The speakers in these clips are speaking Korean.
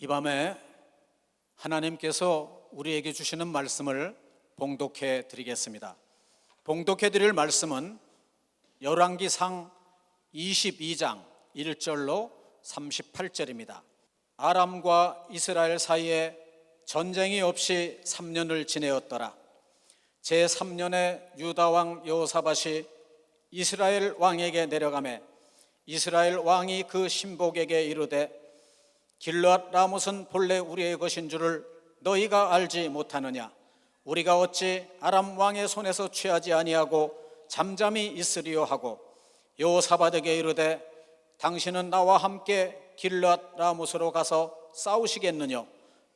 이 밤에 하나님께서 우리에게 주시는 말씀을 봉독해 드리겠습니다. 봉독해 드릴 말씀은 열왕기상 22장 1절로 38절입니다. 아람과 이스라엘 사이에 전쟁이 없이 3년을 지내었더라. 제3년에 유다 왕 여호사밧이 이스라엘 왕에게 내려가매 이스라엘 왕이 그 신복에게 이르되 길르앗 라못은 본래 우리의 것인 줄을 너희가 알지 못하느냐? 우리가 어찌 아람 왕의 손에서 취하지 아니하고 잠잠히 있으리요 하고 여호사밧에게 이르되 당신은 나와 함께 길르앗 라못으로 가서 싸우시겠느냐?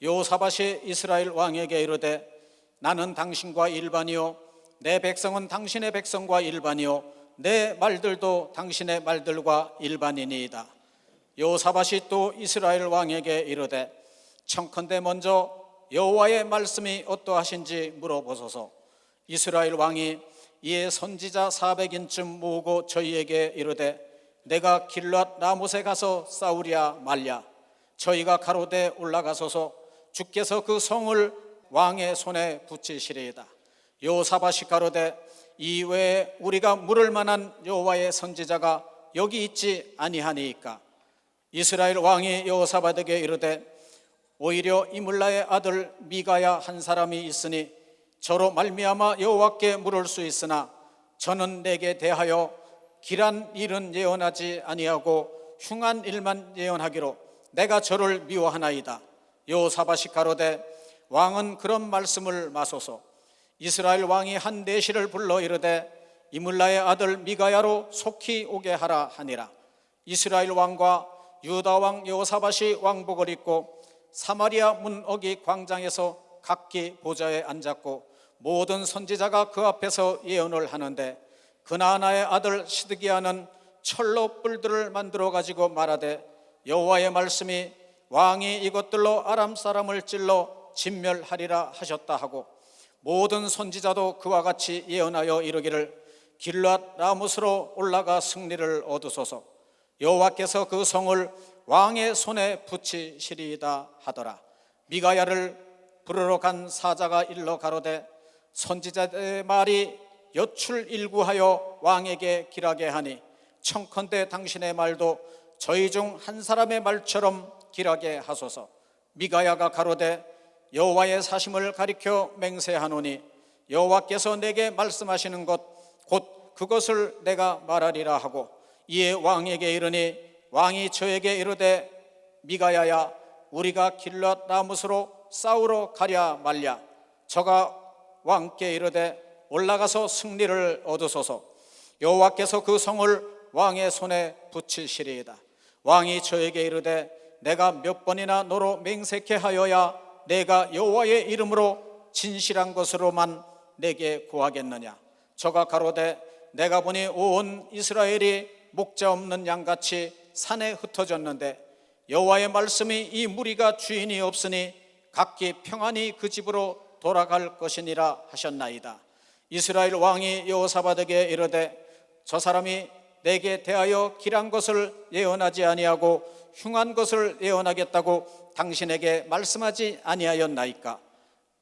여호사밧이 이스라엘 왕에게 이르되 나는 당신과 일반이요 내 백성은 당신의 백성과 일반이요 내 말들도 당신의 말들과 일반이니이다. 여호사밧이 또 이스라엘 왕에게 이르되 청컨대 먼저 여호와의 말씀이 어떠하신지 물어보소서. 이스라엘 왕이 이에 선지자 400인쯤 모으고 저희에게 이르되 내가 길르앗 라못에 가서 싸우랴 말랴. 저희가 가로되 올라가소서. 주께서 그 성을 왕의 손에 붙이시리이다. 여호사밧이 가로되 이외에 우리가 물을 만한 여호와의 선지자가 여기 있지 아니하니이까? 이스라엘 왕이 여호사밧에게 이르되 오히려 이물라의 아들 미가야 한 사람이 있으니 저로 말미암아 여호와께 물을 수 있으나 저는 내게 대하여 길한 일은 예언하지 아니하고 흉한 일만 예언하기로 내가 저를 미워하나이다. 여호사밧이 가로되 왕은 그런 말씀을 마소서. 이스라엘 왕이 한 내시를 불러 이르되 이물라의 아들 미가야로 속히 오게 하라 하니라. 이스라엘 왕과 유다 왕 여호사밧이 왕복을 입고 사마리아 문어기 광장에서 각기 보좌에 앉았고 모든 선지자가 그 앞에서 예언을 하는데 그나아나의 아들 시드기야는 철로 뿔들을 만들어 가지고 말하되 여호와의 말씀이 왕이 이것들로 아람 사람을 찔러 진멸하리라 하셨다 하고 모든 선지자도 그와 같이 예언하여 이르기를 길르앗 라못으로 올라가 승리를 얻으소서. 여호와께서 그 성을 왕의 손에 붙이시리이다 하더라. 미가야를 부르러 간 사자가 일러 가로되 선지자의 말이 여출 일구하여 왕에게 길하게 하니 청컨대 당신의 말도 저희 중 한 사람의 말처럼 길하게 하소서. 미가야가 가로되 여호와의 사심을 가리켜 맹세하노니 여호와께서 내게 말씀하시는 것 곧 그것을 내가 말하리라 하고 이에 왕에게 이르니 왕이 저에게 이르되 미가야야 우리가 길르앗 라못으로 싸우러 가랴 말랴. 저가 왕께 이르되 올라가서 승리를 얻으소서. 여호와께서 그 성을 왕의 손에 붙이시리이다. 왕이 저에게 이르되 내가 몇 번이나 너로 맹세케 하여야 내가 여호와의 이름으로 진실한 것으로만 내게 구하겠느냐? 저가 가로되 내가 보니 온 이스라엘이 목자 없는 양같이 산에 흩어졌는데 여호와의 말씀이 이 무리가 주인이 없으니 각기 평안히 그 집으로 돌아갈 것이니라 하셨나이다. 이스라엘 왕이 여호사밧에게 이르되 저 사람이 내게 대하여 길한 것을 예언하지 아니하고 흉한 것을 예언하겠다고 당신에게 말씀하지 아니하였나이까?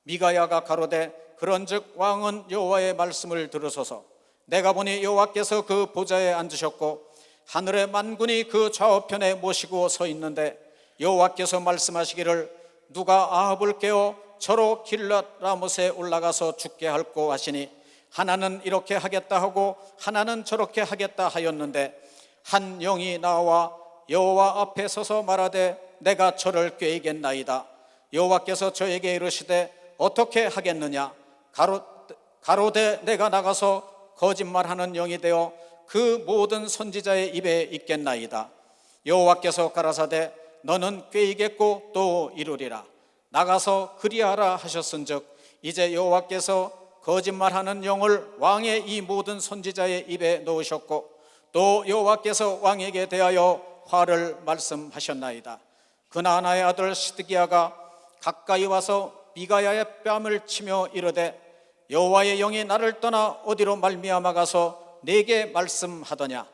미가야가 가로되 그런즉 왕은 여호와의 말씀을 들으소서. 내가 보니 여호와께서 그 보좌에 앉으셨고 하늘의 만군이 그 좌우편에 모시고 서 있는데 여호와께서 말씀하시기를 누가 아합을 깨워 저로 길르앗 라못에 올라가서 죽게 할꼬 하시니 하나는 이렇게 하겠다 하고 하나는 저렇게 하겠다 하였는데 한 영이 나와 여호와 앞에 서서 말하되 내가 저를 꾀이겠나이다. 여호와께서 저에게 이르시되 어떻게 하겠느냐? 가로되 내가 나가서 거짓말하는 영이 되어 그 모든 선지자의 입에 있겠나이다. 여호와께서 가라사대 너는 꾀이겠고 또 이루리라. 나가서 그리하라 하셨은즉 이제 여호와께서 거짓말하는 영을 왕의 이 모든 선지자의 입에 넣으셨고 또 여호와께서 왕에게 대하여 화를 말씀하셨나이다. 그나아나의 아들 시드기야가 가까이 와서 미가야의 뺨을 치며 이르되 여호와의 영이 나를 떠나 어디로 말미암아 가서 내게 말씀하더냐?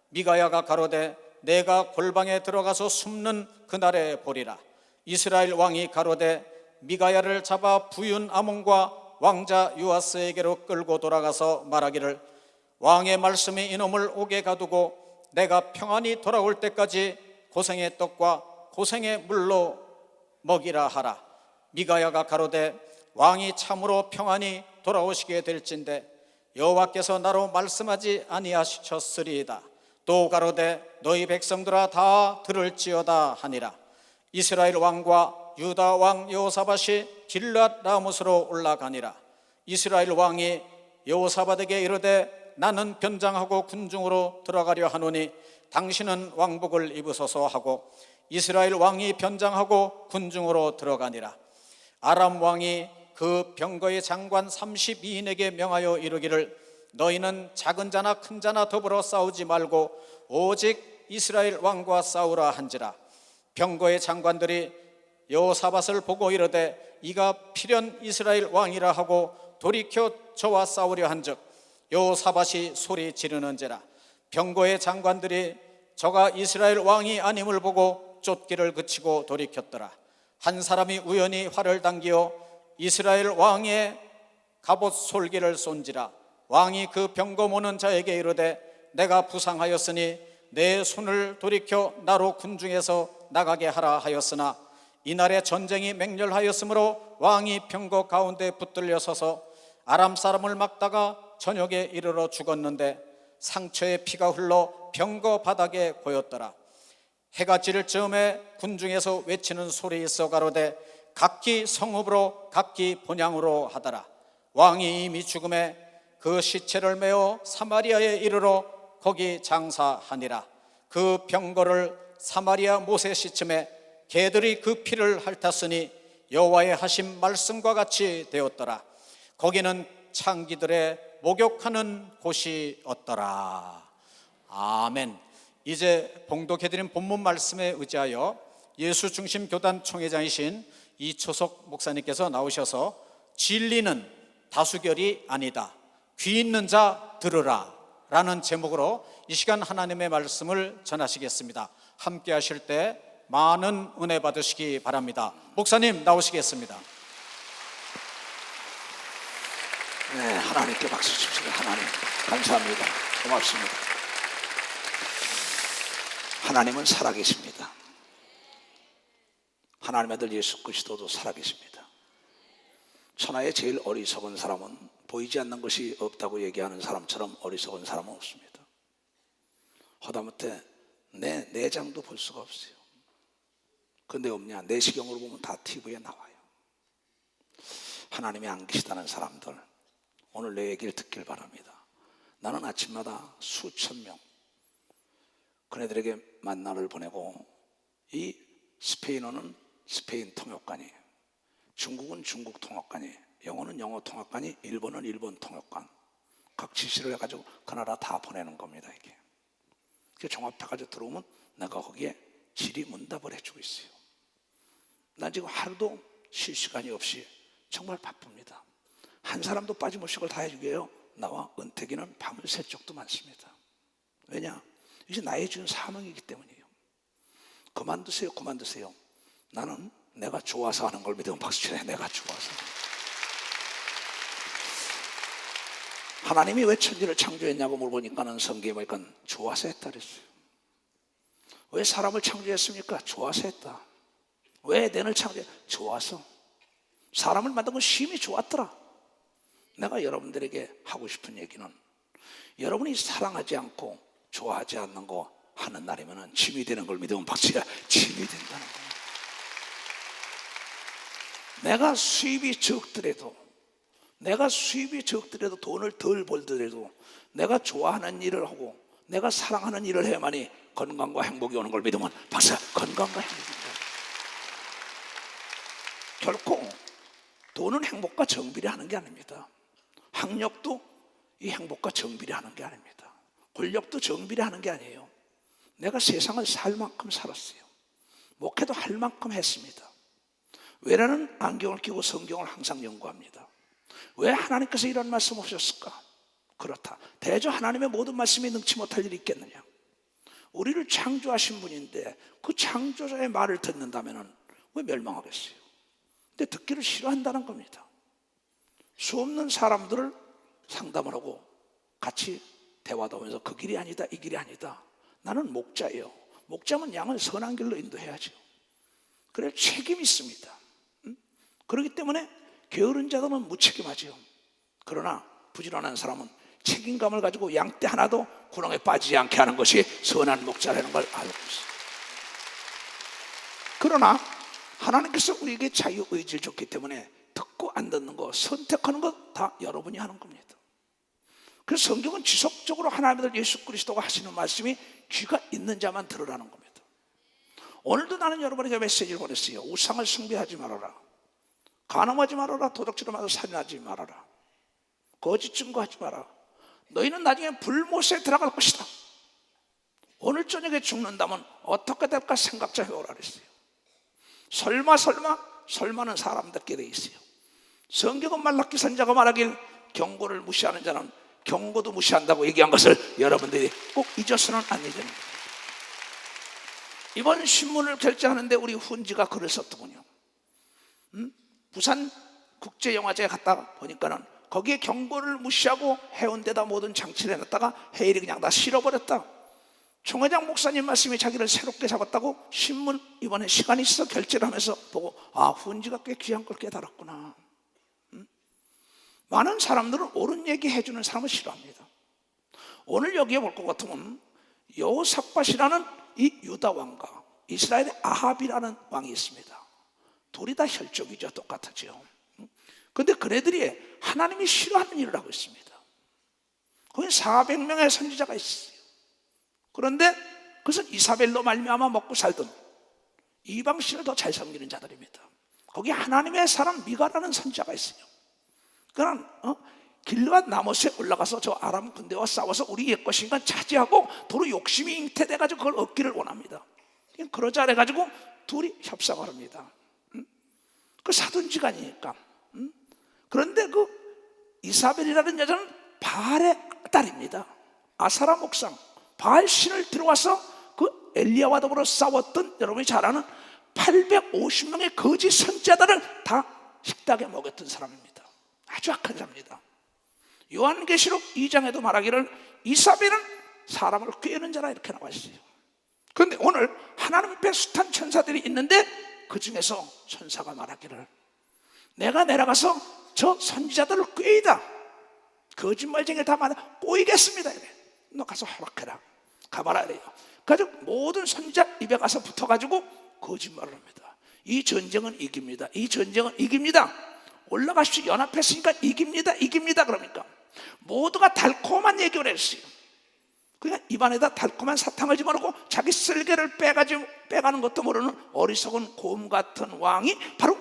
미가야가 가로되 내가 골방에 들어가서 숨는 그날에 보리라. 이스라엘 왕이 가로되 미가야를 잡아 부윤 아몬과 왕자 요아스에게로 끌고 돌아가서 말하기를 왕의 말씀이 이놈을 옥에 가두고 내가 평안히 돌아올 때까지 고생의 떡과 고생의 물로 먹이라 하라. 미가야가 가로되 왕이 참으로 평안히 돌아오시게 될진데 여호와께서 나로 말씀하지 아니하셨으리이다. 또 가로되 너희 백성들아 다 들을지어다 하니라. 이스라엘 왕과 유다 왕 여호사밧이 길앗 라못으로 올라가니라. 이스라엘 왕이 여호사밧에게 이르되 나는 변장하고 군중으로 들어가려 하노니 당신은 왕복을 입으소서 하고 이스라엘 왕이 변장하고 군중으로 들어가니라. 아람 왕이 그 병거의 장관 32인에게 명하여 이르기를 너희는 작은 자나 큰 자나 더불어 싸우지 말고 오직 이스라엘 왕과 싸우라 한지라. 병거의 장관들이 여호사밧을 보고 이르되 이가 필연 이스라엘 왕이라 하고 돌이켜 저와 싸우려 한즉 여호사밧이 소리 지르는지라. 병거의 장관들이 저가 이스라엘 왕이 아님을 보고 쫓기를 그치고 돌이켰더라. 한 사람이 우연히 활을 당기어 이스라엘 왕의 갑옷 솔기를 쏜지라. 왕이 그 병거 모는 자에게 이르되 내가 부상하였으니 내 손을 돌이켜 나로 군중에서 나가게 하라 하였으나 이날에 전쟁이 맹렬하였으므로 왕이 병거 가운데 붙들려 서서 아람 사람을 막다가 저녁에 이르러 죽었는데 상처에 피가 흘러 병거 바닥에 고였더라. 해가 지를 즈음에 군중에서 외치는 소리 있어 가로되 각기 성읍으로 각기 본향으로 하더라. 왕이 이미 죽음에 그 시체를 메어 사마리아에 이르러 거기 장사하니라. 그 병거를 사마리아 모세 시침에 개들이 그 피를 핥았으니 여호와의 하신 말씀과 같이 되었더라. 거기는 창기들의 목욕하는 곳이었더라. 아멘. 이제 봉독해드린 본문 말씀에 의지하여 예수 중심 교단 총회장이신 이초석 목사님께서 나오셔서 진리는 다수결이 아니다, 귀 있는 자 들으라 라는 제목으로 이 시간 하나님의 말씀을 전하시겠습니다. 함께 하실 때 많은 은혜 받으시기 바랍니다. 목사님 나오시겠습니다. 네, 하나님께 박수 칩시다. 하나님 감사합니다. 고맙습니다. 하나님은 살아계십니다. 하나님의 아들 예수 그리스도도 살아계십니다. 천하의 제일 어리석은 사람은 보이지 않는 것이 없다고 얘기하는 사람처럼 어리석은 사람은 없습니다. 하다못해 내 내장도 볼 수가 없어요. 근데 없냐? 내시경으로 보면 다 TV에 나와요. 하나님이 안 계시다는 사람들 오늘 내 얘기를 듣길 바랍니다. 나는 아침마다 수천 명 그네들에게 만나를 보내고, 이 스페인어는 스페인 통역관이에요. 중국은 중국 통역관이에요. 영어는 영어 통역관이, 일본은 일본 통역관, 각 지시를 해가지고 그 나라 다 보내는 겁니다. 이게 종합해가지고 들어오면 내가 거기에 질의 문답을 해주고 있어요. 난 지금 하루도 쉴 시간이 없이 정말 바쁩니다. 한 사람도 빠짐없이 그걸 다 해주게요. 나와 은택이는 밤을 새 적도 많습니다. 왜냐? 이제 나의 주는 사명이기 때문이에요. 그만두세요, 그만두세요. 나는 내가 좋아서 하는 걸 믿으면 박수 쳐요. 내가 좋아서. 하나님이 왜 천지를 창조했냐고 물어보니까는 성경에 보니까 좋아서 했다 그랬어요. 왜 사람을 창조했습니까? 좋아서 했다. 왜 에덴을 창조했? 좋아서. 사람을 만든 건 심히 좋았더라. 내가 여러분들에게 하고 싶은 얘기는, 여러분이 사랑하지 않고 좋아하지 않는 거 하는 날이면 짐이 되는 걸 믿으면 박수야. 짐이 된다는 거야. 내가 수입이 적더라도 돈을 덜 벌더라도 내가 좋아하는 일을 하고 내가 사랑하는 일을 해야만이 건강과 행복이 오는 걸 믿으면 박수야. 건강과 행복입니다. 결코 돈은 행복과 정비례하는 게 아닙니다. 학력도 이 행복과 정비례하는 게 아닙니다. 권력도 정비례하는 게 아니에요. 내가 세상을 살 만큼 살았어요. 목회도 할 만큼 했습니다. 왜라는 안경을 끼고 성경을 항상 연구합니다. 왜 하나님께서 이런 말씀 하셨을까? 그렇다. 대저 하나님의 모든 말씀이 능치 못할 일이 있겠느냐? 우리를 창조하신 분인데 그 창조자의 말을 듣는다면 왜 멸망하겠어요? 근데 듣기를 싫어한다는 겁니다. 수없는 사람들을 상담을 하고 같이 대화도 하면서 그 길이 아니다, 이 길이 아니다. 나는 목자예요. 목자면 양을 선한 길로 인도해야죠. 그래 책임이 있습니다. 그렇기 때문에 게으른 자들은 무책임하죠. 그러나 부지런한 사람은 책임감을 가지고 양떼 하나도 구렁에 빠지지 않게 하는 것이 선한 목자라는 걸 알고 있어요. 그러나 하나님께서 우리에게 자유의지를 줬기 때문에 듣고 안 듣는 거, 선택하는 것 다 여러분이 하는 겁니다. 그래서 성경은 지속적으로 하나님의 아들 예수 그리스도가 하시는 말씀이 귀가 있는 자만 들으라는 겁니다. 오늘도 나는 여러분에게 메시지를 보냈어요. 우상을 숭배하지 말아라, 간음하지 말아라, 도둑질하면서 살인하지 말아라, 거짓 증거하지 마라. 너희는 나중에 불못에 들어갈 것이다. 오늘 저녁에 죽는다면 어떻게 될까 생각 좀 해보라 그랬어요. 설마는 사람답게 돼 있어요. 성경은 말라기 선지자가 말하길 경고를 무시하는 자는 경고도 무시한다고 얘기한 것을 여러분들이 꼭 잊어서는 안 잊는 거예요. 이번 신문을 결제하는데 우리 훈지가 글을 썼더군요. 부산 국제영화제에 갔다 보니까는 거기에 경고를 무시하고 해운대다 모든 장치를 해놨다가 해일이 그냥 다 실어버렸다. 총회장 목사님 말씀이 자기를 새롭게 잡았다고 신문 이번에 시간이 있어 결제를 하면서 보고 훈지가 꽤 귀한 걸 깨달았구나. 많은 사람들은 옳은 얘기 해주는 사람을 싫어합니다. 오늘 여기에 볼 것 같으면 여호사밧이라는 이 유다 왕과 이스라엘의 아합이라는 왕이 있습니다. 둘이 다 혈족이죠. 똑같죠. 그런데 그네들이 하나님이 싫어하는 일을 하고 있습니다. 거기 400명의 선지자가 있어요. 그런데 그것은 이사벨로 말미암아 먹고 살던 이방신을 더 잘 섬기는 자들입니다. 거기 하나님의 사람 미가라는 선지자가 있어요. 그는 길르앗 나못에 올라가서 저 아람 군대와 싸워서 우리 옛 것인가 차지하고 도로 욕심이 잉태돼가지고 그걸 얻기를 원합니다. 그러자 해가지고 둘이 협상을 합니다. 그 사돈지간이니까. 그런데 그 이사벨이라는 여자는 바알의 딸입니다. 아사라 목상 바알 신을 들어와서 그 엘리야와 더불어 싸웠던 여러분이 잘 아는 850명의 거짓 선지자들을 다 식탁에 먹였던 사람입니다. 아주 악한 자입니다. 요한계시록 2장에도 말하기를 이사벨은 사람을 꾀는 자라 이렇게 나와 있어요. 그런데 오늘 하나님 앞에 숱한 천사들이 있는데 그 중에서 천사가 말하기를 내가 내려가서 저 선지자들을 꾀이다, 거짓말쟁이를 다 꼬이겠습니다. 이래. 너 가서 허락해라, 가봐라 이래요. 그래서 모든 선지자 입에 가서 붙어가지고 거짓말을 합니다. 이 전쟁은 이깁니다. 이 전쟁은 이깁니다. 올라가십시오. 연합했으니까 이깁니다. 그러니까 모두가 달콤한 얘기를 했어요. 그냥 입안에다 달콤한 사탕을 집어넣고 자기 쓸개를 빼가는 것도 모르는 어리석은 곰 같은 왕이 바로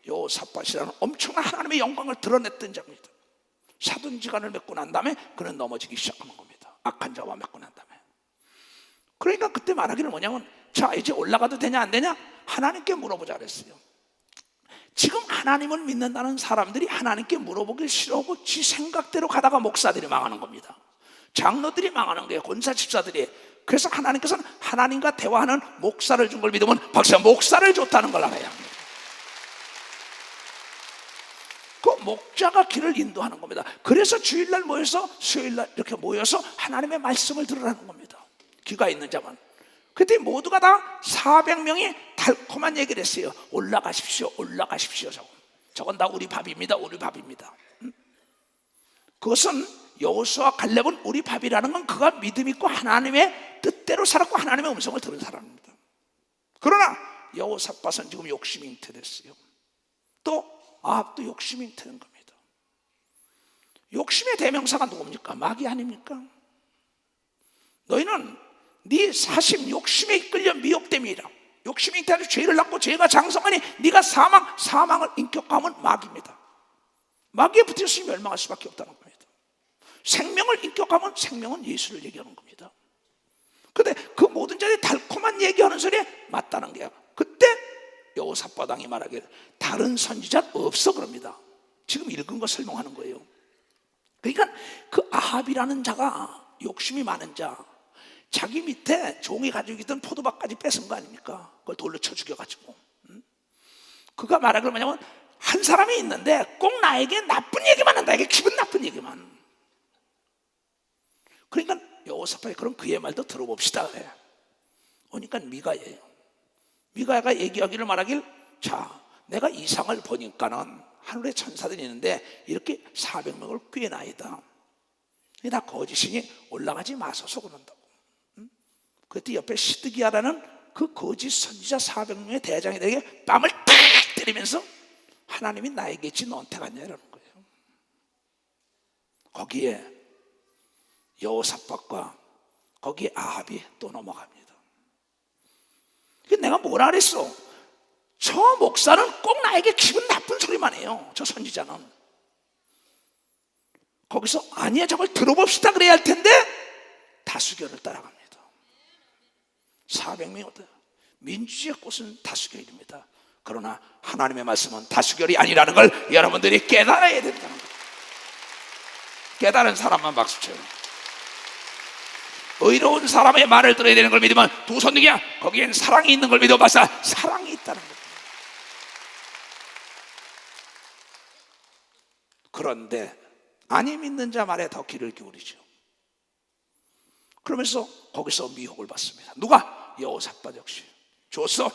여호사밧이라는 엄청난 하나님의 영광을 드러냈던 자입니다. 사돈지간을 맺고 난 다음에 그는 넘어지기 시작하는 겁니다. 악한 자와 맺고 난 다음에. 그러니까 그때 말하기를 뭐냐면 자 이제 올라가도 되냐 안 되냐 하나님께 물어보자 그랬어요. 지금 하나님을 믿는다는 사람들이 하나님께 물어보길 싫어하고 지 생각대로 가다가 목사들이 망하는 겁니다. 장로들이 망하는 거예요. 권사 집사들이. 그래서 하나님께서는 하나님과 대화하는 목사를 준 걸 믿으면 박사 목사를 줬다는 걸 알아야 합니다. 그 목자가 길을 인도하는 겁니다. 그래서 주일날 모여서 수요일날 이렇게 모여서 하나님의 말씀을 들으라는 겁니다. 귀가 있는 자만. 그때 모두가 다 400명이 달콤한 얘기를 했어요. 올라가십시오. 저건 다 우리 밥입니다. 그것은 여호수아 갈렙은 우리 밥이라는 건 그가 믿음 있고 하나님의 뜻대로 살았고 하나님의 음성을 들은 사람입니다. 그러나 여호사밧은 지금 욕심이 잉태됐어요. 또 아합도 욕심이 잉태된 겁니다. 욕심의 대명사가 누굽니까? 마귀 아닙니까? 너희는 네 사심 욕심에 이끌려 미혹됨이라. 욕심이 잉태하여 죄를 낳고 죄가 장성하니 네가 사망을 인격화하면 마귀입니다. 마귀에 붙였으니 멸망할 수밖에 없다는 겁니다. 생명을 인격화하면 생명은 예수를 얘기하는 겁니다. 그런데 그 모든 자들이 달콤한 얘기하는 소리에 맞다는 거야. 그때 여호사밧 왕이 말하기를 다른 선지자 없어 그럽니다. 지금 읽은 거 설명하는 거예요. 그러니까 그 아합이라는 자가 욕심이 많은 자, 자기 밑에 종이 가지고 있던 포도밭까지 뺏은 거 아닙니까? 그걸 돌로 쳐 죽여가지고 그가 말하기를 뭐냐면 한 사람이 있는데 꼭 나에게 나쁜 얘기만 한다. 나에게 기분 나쁜 얘기만. 그러니까 여호사밧이 그럼 그의 말도 들어봅시다 그래. 그러니까 미가예요. 미가가 얘기하기를 말하길, 자, 내가 이상을 보니까는 하늘에 천사들이 있는데 이렇게 400명을 꾀나이다. 나 거짓이니 올라가지 마소서 그런다고. 그때 옆에 시드기야라는 그 거짓 선지자 400명의 대장에게 뺨을 탁 때리면서 하나님이 나에게 있지 너한테 갔냐 이러는 거예요. 거기에 여호사밧과 거기에 아합이 또 넘어갑니다. 내가 뭐라 그랬어? 저 목사는 꼭 나에게 기분 나쁜 소리만 해요. 저 선지자는. 거기서 아니야 저걸 들어봅시다 그래야 할 텐데 다수결을 따라갑니다. 400명이 어때요? 민주주의의 꽃은 다수결입니다. 그러나 하나님의 말씀은 다수결이 아니라는 걸 여러분들이 깨달아야 된다는 거예요. 깨달은 사람만 박수 쳐요. 의로운 사람의 말을 들어야 되는 걸 믿으면 두 손등이야. 거기엔 사랑이 있는 걸 믿어봐서 사랑이 있다는 거예요. 그런데 아니 믿는 자 말에 더 귀를 기울이죠. 그러면서 거기서 미혹을 받습니다. 누가? 여호사밧 역시. 줬어.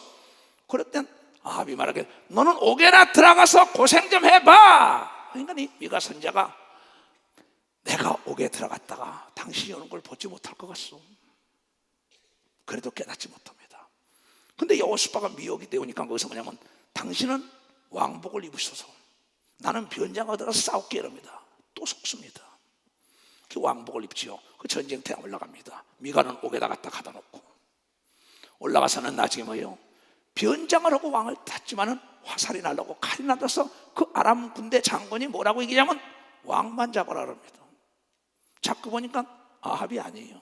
그럴 땐 아합이 말하길, 너는 옥에나 들어가서 고생 좀 해봐. 그러니까 이 미가 선자가 내가 옥에 들어갔다가 당신이 오는 걸 보지 못할 것 같소. 그래도 깨닫지 못합니다. 근데 여호사밧가 미혹이 되오니까 거기서 뭐냐면 당신은 왕복을 입으셔서 나는 변장하고 들어가서 싸울게 이럽니다. 또 속습니다. 그 왕복을 입지요. 그 전쟁터에 올라갑니다. 미가는 옥에다 갖다 가다 놓고 올라가서는 나중에 뭐예요? 변장을 하고 왕을 탔지만은 화살이 날라고 칼이 날라서 그 아람 군대 장군이 뭐라고 얘기하냐면 왕만 잡아라 그럽니다. 자꾸 보니까 아합이 아니에요.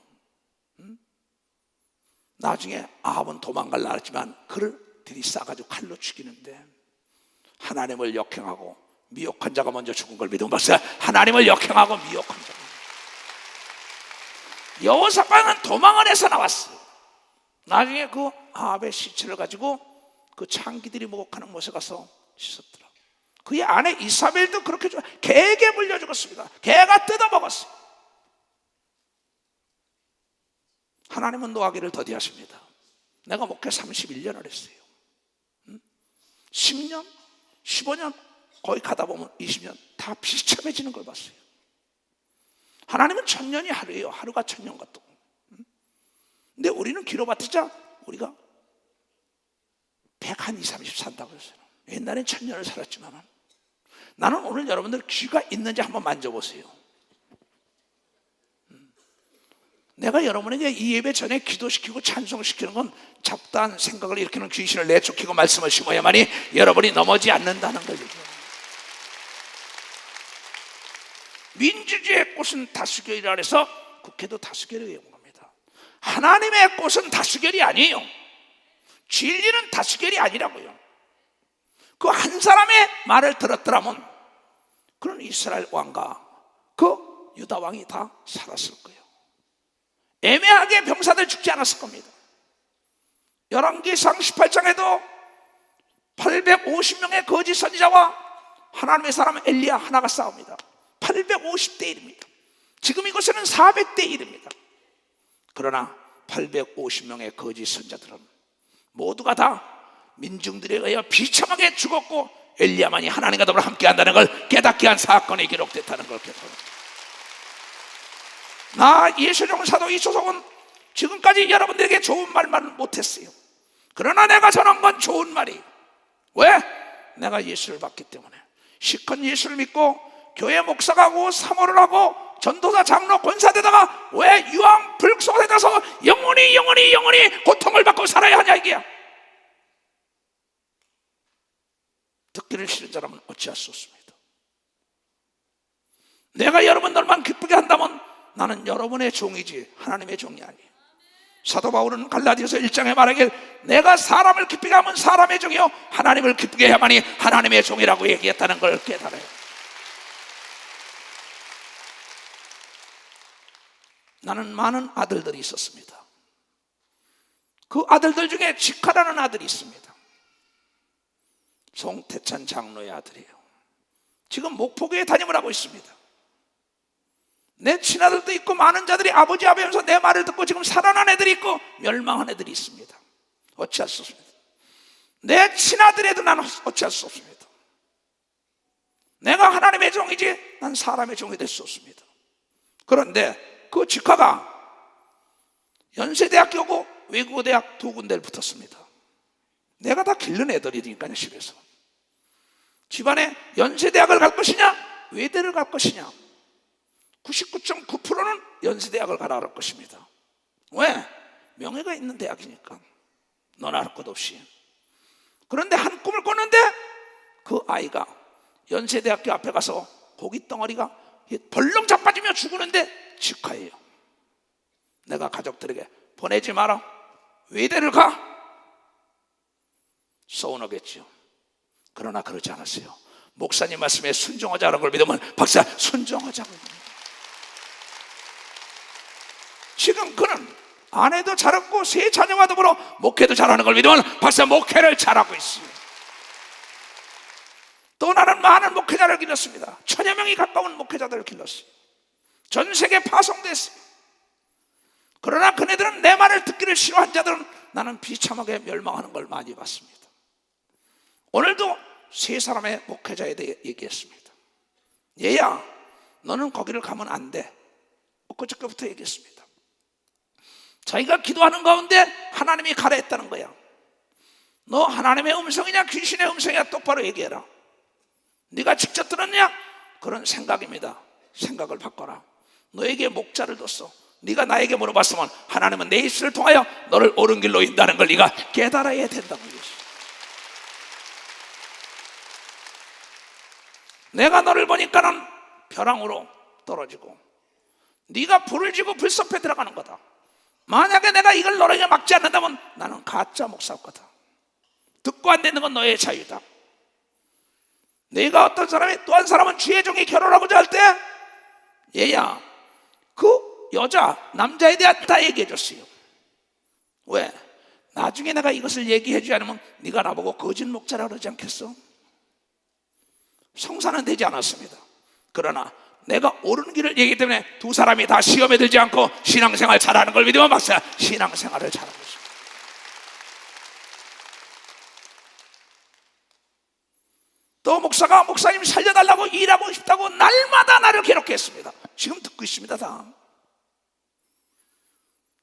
나중에 아합은 도망갈라 했지만 그를 들이싸가지고 칼로 죽이는데 하나님을 역행하고 미혹한 자가 먼저 죽은 걸 믿으면 벌써 하나님을 역행하고 미혹한 자가. 여호사밧은 도망을 해서 나왔어요. 나중에 그 아합의 시체를 가지고 그 창기들이 목욕하는 곳에 가서 씻었더라. 그의 아내 이사벨도 그렇게 개에게 물려 죽었습니다. 개가 뜯어 먹었어요. 하나님은 노하기를 더디하십니다. 내가 목회 31년을 했어요. 10년, 15년 거의 가다 보면 20년 다 비참해지는 걸 봤어요. 하나님은 1000년이 하루예요. 하루가 1000년 같다고. 근데 우리는 길어봤자 우리가 120, 30 산다고 했어요. 옛날엔 1000년을 살았지만 나는 오늘 여러분들 귀가 있는지 한번 만져보세요. 내가 여러분에게 이 예배 전에 기도시키고 찬송시키는 건 잡다한 생각을 일으키는 귀신을 내쫓기고 말씀을 심어야만이 여러분이 넘어지 않는다는 거죠. 민주주의의 꽃은 다수결이라 해서 국회도 다수결을 이용합니다. 하나님의 꽃은 다수결이 아니에요. 진리는 다수결이 아니라고요. 그 한 사람의 말을 들었더라면 그런 이스라엘 왕과 그 유다 왕이 다 살았을 거예요. 애매하게 병사들 죽지 않았을 겁니다. 열왕기상 18장에도 850명의 거짓 선지자와 하나님의 사람 엘리야 하나가 싸웁니다. 850대 1입니다. 지금 이곳에는 400대 1입니다. 그러나 850명의 거짓 선자들은 모두가 다 민중들에 의해 비참하게 죽었고 엘리야만이 하나님과 더불어 함께한다는 걸 깨닫게 한 사건이 기록됐다는 걸 깨닫습니다. 나 예수종 사도 이소석은 지금까지 여러분들에게 좋은 말만 못했어요. 그러나 내가 전한 건 좋은 말이에요. 왜? 내가 예수를 받기 때문에. 시큰 예수를 믿고 교회 목사가 하고 사모를 하고 전도사 장로 권사되다가 왜 유황 불 속에 가서 영원히 고통을 받고 살아야 하냐 이게야. 듣기를 싫은 사람은 어찌할 수 없습니다. 내가 여러분들만 기쁘게 한다면 나는 여러분의 종이지 하나님의 종이 아니에요. 사도 바울은 갈라디아서 1장에 말하길 내가 사람을 기쁘게 하면 사람의 종이요 하나님을 기쁘게 해야만이 하나님의 종이라고 얘기했다는 걸 깨달아요. 나는 많은 아들들이 있었습니다. 그 아들들 중에 지카라는 아들이 있습니다. 송태찬 장로의 아들이에요. 지금 목포교회 담임을 하고 있습니다. 내 친아들도 있고 많은 자들이 아버지 하면서 내 말을 듣고 지금 살아난 애들이 있고 멸망한 애들이 있습니다. 어찌할 수 없습니다. 내 친아들에도 나는 어찌할 수 없습니다. 내가 하나님의 종이지 난 사람의 종이 될 수 없습니다. 그런데 그 직화가 연세대학교고 외국어대학 두 군데를 붙었습니다. 내가 다 기른 애들이니까요. 집에서 집안에 연세대학을 갈 것이냐 외대를 갈 것이냐 99.9%는 연세대학을 가라 할 것입니다. 왜? 명예가 있는 대학이니까. 너나 할 것 없이. 그런데 한 꿈을 꿨는데 그 아이가 연세대학교 앞에 가서 고기 덩어리가 벌렁 자빠지며 죽으는데 직화예요. 내가 가족들에게 보내지 마라. 외대를 가. 서운하겠죠. 그러나 그러지 않았어요. 목사님 말씀에 순종하자는 걸 믿으면 박사 순종하자고. 지금 그는 아내도 잘했고 세 자녀와 더불어 목회도 잘하는 걸 믿으면 박사 목회를 잘하고 있습니다. 또 나는 많은 목회자를 길렀습니다. 1000여 명이 가까운 목회자들을 길렀어요. 전 세계에 파송됐어요. 그러나 그네들은 내 말을 듣기를 싫어한 자들은 나는 비참하게 멸망하는 걸 많이 봤습니다. 오늘도 세 사람의 목회자에 대해 얘기했습니다. 얘야 너는 거기를 가면 안 돼. 엊그저께부터 얘기했습니다. 자기가 기도하는 가운데 하나님이 가라 했다는 거야. 너 하나님의 음성이냐 귀신의 음성이냐 똑바로 얘기해라. 네가 직접 들었냐? 그런 생각입니다. 생각을 바꿔라. 너에게 목자를 뒀어. 네가 나에게 물어봤으면 하나님은 내 입술을 통하여 너를 옳은 길로 인다는 걸 네가 깨달아야 된다고 얘기했어요. 내가 너를 보니까는 벼랑으로 떨어지고 네가 불을 지고 불섭에 들어가는 거다. 만약에 내가 이걸 너에게 막지 않는다면 나는 가짜 목사일 거다. 듣고 안 되는 건 너의 자유다. 내가 어떤 사람이 또 한 사람은 주의 종이 결혼하고자 할 때 얘야 그 여자 남자에 대한 다 얘기해 줬어요. 왜? 나중에 내가 이것을 얘기해 주지 않으면 네가 나보고 거짓 목자라 그러지 않겠어? 성사는 되지 않았습니다. 그러나 내가 옳은 길을 얘기하기 때문에 두 사람이 다 시험에 들지 않고 신앙생활 잘하는 걸 믿으면 박사 신앙생활을 잘하고 있습니다. 또 목사가 목사님 살려달라고 일하고 싶다고 날마다 나를 괴롭혔습니다. 지금 듣고 있습니다. 다.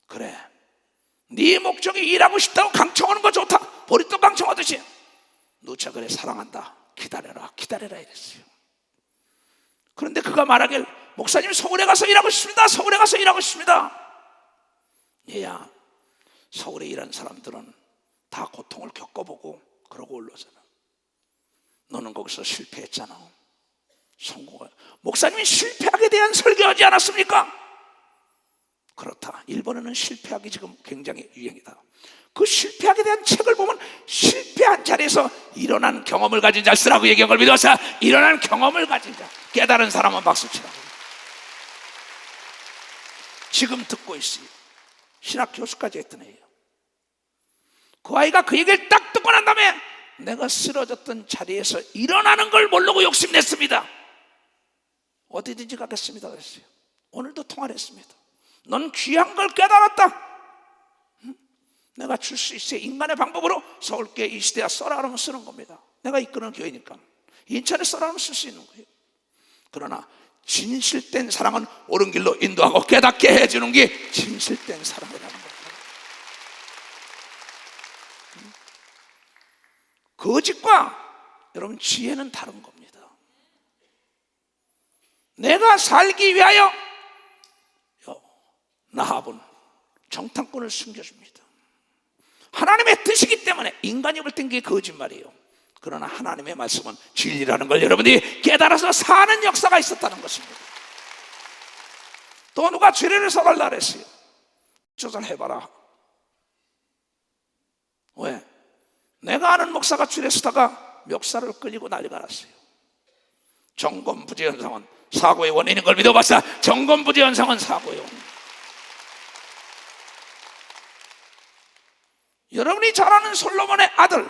그래 네 목적이 일하고 싶다고 강청하는 거 좋다. 보리떡 강청하듯이 누차 그래 사랑한다. 기다려라 기다려라 이랬어요. 그런데 그가 말하길 목사님 서울에 가서 일하고 싶습니다. 서울에 가서 일하고 싶습니다. 얘야 서울에 일하는 사람들은 다 고통을 겪어보고 그러고 올라오잖아. 너는 거기서 실패했잖아. 성공을 목사님이 실패하게 대한 설교하지 않았습니까? 그렇다. 일본에는 실패하기 지금 굉장히 유행이다. 그 실패하게 대한 책을 보면 실패한 자리에서 일어난 경험을 가진 자 쓰라고 얘기한 걸 믿어서 일어난 경험을 가진 자 깨달은 사람은 박수치라고. 지금 듣고 있어요. 신학 교수까지 했던 애예요. 그 아이가 그 얘기를 딱 듣고 난 다음에 내가 쓰러졌던 자리에서 일어나는 걸 모르고 욕심냈습니다. 어디든지 가겠습니다 그랬어요. 오늘도 통화를 했습니다. 넌 귀한 걸 깨달았다. 내가 줄 수 있어요. 인간의 방법으로 서울교회 이 시대야 써라 하면 쓰는 겁니다. 내가 이끄는 교회니까 인천에 써라 하면 쓸 수 있는 거예요. 그러나 진실된 사랑은 옳은 길로 인도하고 깨닫게 해주는 게 진실된 사랑이라는 거예요. 거짓과 여러분 지혜는 다른 겁니다. 내가 살기 위하여 나합은 정탐꾼을 숨겨줍니다. 하나님의 뜻이기 때문에 인간이 볼 땐 게 거짓말이에요. 그러나 하나님의 말씀은 진리라는 걸 여러분이 깨달아서 사는 역사가 있었다는 것입니다. 또 누가 죄를 써달라 그랬어요. 조사해봐라. 왜? 내가 아는 목사가 죄를 쓰다가 멱살을 끌리고 난리가 났어요. 정검부재 현상은 사고의 원인인 걸 믿어봤자 정검부재 현상은 사고의 원인. 여러분이 잘 아는 솔로몬의 아들,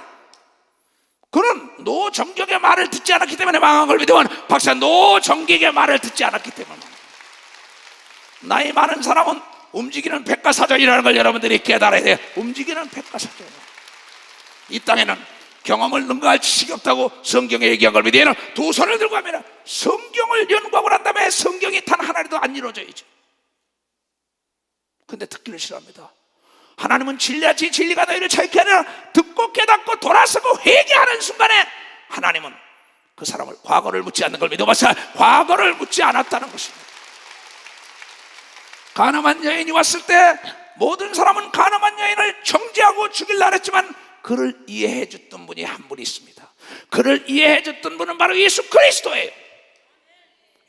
그는 노정경의 말을 듣지 않았기 때문에 망한 걸 믿으면 박사 노정경의 말을 듣지 않았기 때문에 나이 많은 사람은 움직이는 백과사전이라는 걸 여러분들이 깨달아야 돼요. 움직이는 백과사전. 이 땅에는 경험을 능가할 지식이 없다고 성경에 얘기한 걸 믿으면 두 손을 들고 하면 성경을 연구하고 난 다음에 성경이 단 하나라도 안 이루어져야지. 근데 듣기를 싫어합니다. 하나님은 진리하지 진리가 너희를 자유케 하느라 듣고 깨닫고 돌아서고 회개하는 순간에 하나님은 그 사람을 과거를 묻지 않는 걸 믿어봤자 과거를 묻지 않았다는 것입니다. 가늠한 여인이 왔을 때 모든 사람은 가늠한 여인을 정죄하고 죽일라 했지만 그를 이해해 줬던 분이 한 분이 있습니다. 그를 이해해 줬던 분은 바로 예수 그리스도예요.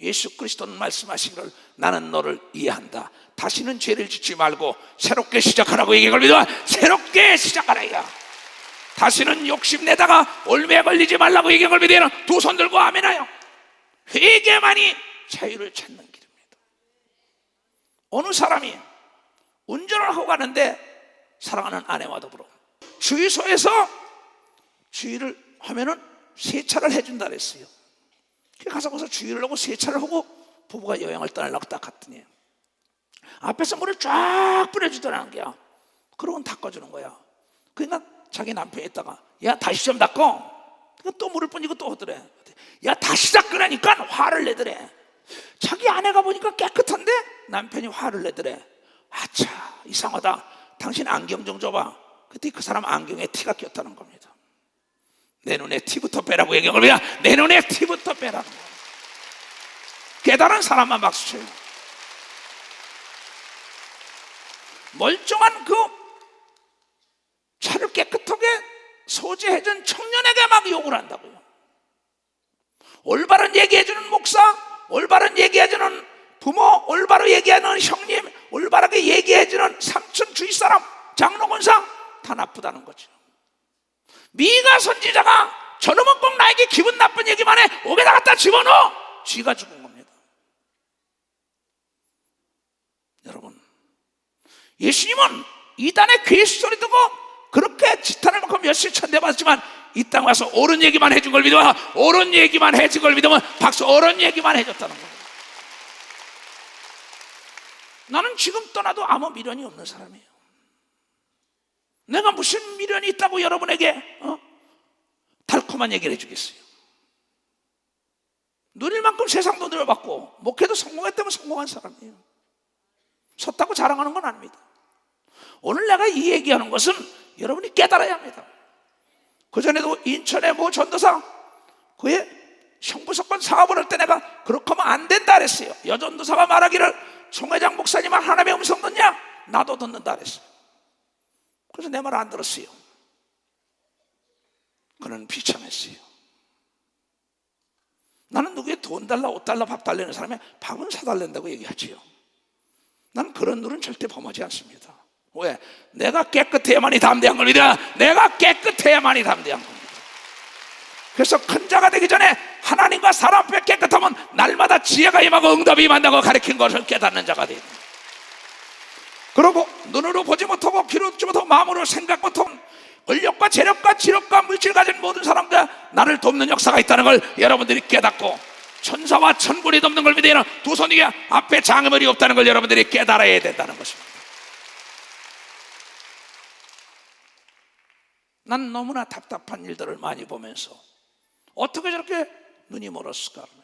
예수 그리스도는 말씀하시기를 나는 너를 이해한다. 다시는 죄를 짓지 말고 새롭게 시작하라고 얘기한 걸 믿어. 새롭게 시작하라 이야. 다시는 욕심내다가 올매에 걸리지 말라고 얘기한 걸 믿어. 두 손 들고 아멘하여. 회개만이 자유를 찾는 길입니다. 어느 사람이 운전을 하고 가는데 사랑하는 아내와 더불어 주유소에서 주유를 하면은 세차를 해준다 그랬어요. 가서 거기서 주유를 하고 세차를 하고 부부가 여행을 떠나려고 딱 갔더니 앞에서 물을 쫙 뿌려주더라는 거야. 그러고는 닦아주는 거야. 그러니까 자기 남편이 있다가 야 다시 좀 닦어. 또 물을 뿌리고 또 하더래. 야 다시 닦으라니까 화를 내더래. 자기 아내가 보니까 깨끗한데 남편이 화를 내더래. 아차 이상하다. 당신 안경 좀 줘봐. 그때 그 사람 안경에 티가 꼈다는 겁니다. 내 눈에 티부터 빼라고 얘기한 겁니다. 내 눈에 티부터 빼라는 거예요. 깨달은 사람만 박수 쳐요. 멀쩡한 그 차를 깨끗하게 소지해준 청년에게 막 욕을 한다고요. 올바른 얘기해주는 목사, 올바른 얘기해주는 부모, 올바로 얘기하는 형님, 올바르게 얘기해주는 삼촌 주위 사람, 장로권사 다 나쁘다는 거죠. 미가 선지자가 저놈은 꼭 나에게 기분 나쁜 얘기만 해 옥에다 갖다 집어넣어. 쥐가 죽은 겁니다. 여러분, 예수님은 이단의 괴수 소리 듣고 그렇게 지탄을 받고 몇십 천대 받았지만 이 땅 와서 옳은 얘기만 해준 걸 믿으면 옳은 얘기만 해준 걸 믿으면 박수 옳은 얘기만 해줬다는 거예요. 나는 지금 떠나도 아무 미련이 없는 사람이에요. 내가 무슨 미련이 있다고 여러분에게 달콤한 얘기를 해주겠어요. 누릴 만큼 세상도 누려봤고 목회도 성공했다면 성공한 사람이에요. 섰다고 자랑하는 건 아닙니다. 오늘 내가 이 얘기하는 것은 여러분이 깨달아야 합니다. 그전에도 인천의 모 전도사 그의 형부석권 사업을 할 때 내가 그렇게 하면 안 된다 그랬어요. 여전도사가 말하기를 총회장 목사님은 하나님의 음성 듣냐? 나도 듣는다 그랬어요. 그래서 내 말 안 들었어요. 그는 비참했어요. 나는 누구의 돈 달라 옷 달라 밥 달라는 사람에 밥은 사달란다고 얘기하지요. 나는 그런 일은 절대 범하지 않습니다. 왜? 내가 깨끗해야만이 담대한 겁니다. 내가 깨끗해야만이 담대한 겁니다. 그래서 큰 자가 되기 전에 하나님과 사람 앞에 깨끗하면 날마다 지혜가 임하고 응답이 임한다고 가르친 것을 깨닫는 자가 됩니다. 그리고 눈으로 보지 못하고 귀로 듣지 못하고 마음으로 생각 못하고 권력과 재력과 지력과 물질 가진 모든 사람들 나를 돕는 역사가 있다는 걸 여러분들이 깨닫고 천사와 천군이 돕는 걸 믿으면 두 손 위에 앞에 장애물이 없다는 걸 여러분들이 깨달아야 된다는 것입니다. 난 너무나 답답한 일들을 많이 보면서 어떻게 저렇게 눈이 멀었을까 합니다.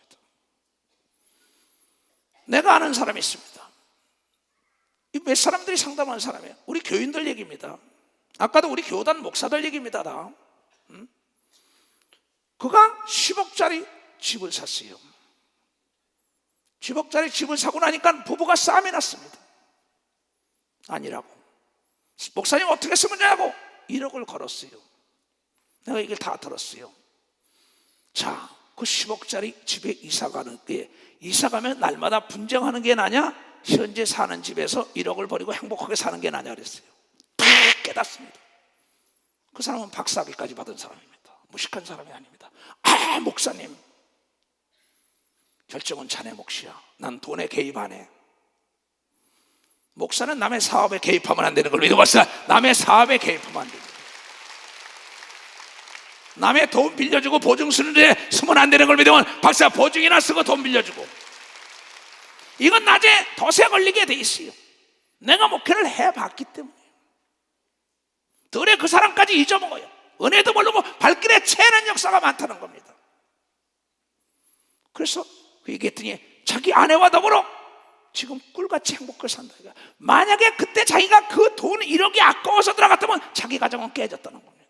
내가 아는 사람이 있습니다. 이 몇 사람들이 상담한 사람이에요. 우리 교인들 얘기입니다. 아까도 우리 교단 목사들 얘기입니다. 다. 그가 10억짜리 집을 샀어요. 10억짜리 집을 사고 나니까 부부가 싸움이 났습니다. 아니라고. 목사님 어떻게 쓰면 되냐고 1억을 걸었어요. 내가 이걸 다 들었어요. 자, 그 10억짜리 집에 이사가는 게 이사가면 날마다 분쟁하는 게 나냐? 현재 사는 집에서 1억을 버리고 행복하게 사는 게 나냐 그랬어요. 딱 깨닫습니다. 그 사람은 박사학위까지 받은 사람입니다. 무식한 사람이 아닙니다. 아, 목사님 결정은 자네 몫이야. 난 돈에 개입 안 해. 목사는 남의 사업에 개입하면 안 되는 걸 믿어봤어요. 남의 사업에 개입하면 안 됩니다. 남의 돈 빌려주고 보증 쓰는데 쓰면 안 되는 걸 믿으면 박사 보증이나 쓰고 돈 빌려주고, 이건 나중에 도세 걸리게 돼 있어요. 내가 목회를 해봤기 때문에. 들에 그 사람까지 잊어먹어요. 은혜도 모르고 발길에 채는 역사가 많다는 겁니다. 그래서 그 얘기했더니 자기 아내와 더불어 지금 꿀같이 행복을 산다. 만약에 그때 자기가 그 돈 1억이 아까워서 들어갔다면 자기 가정은 깨졌다는 겁니다.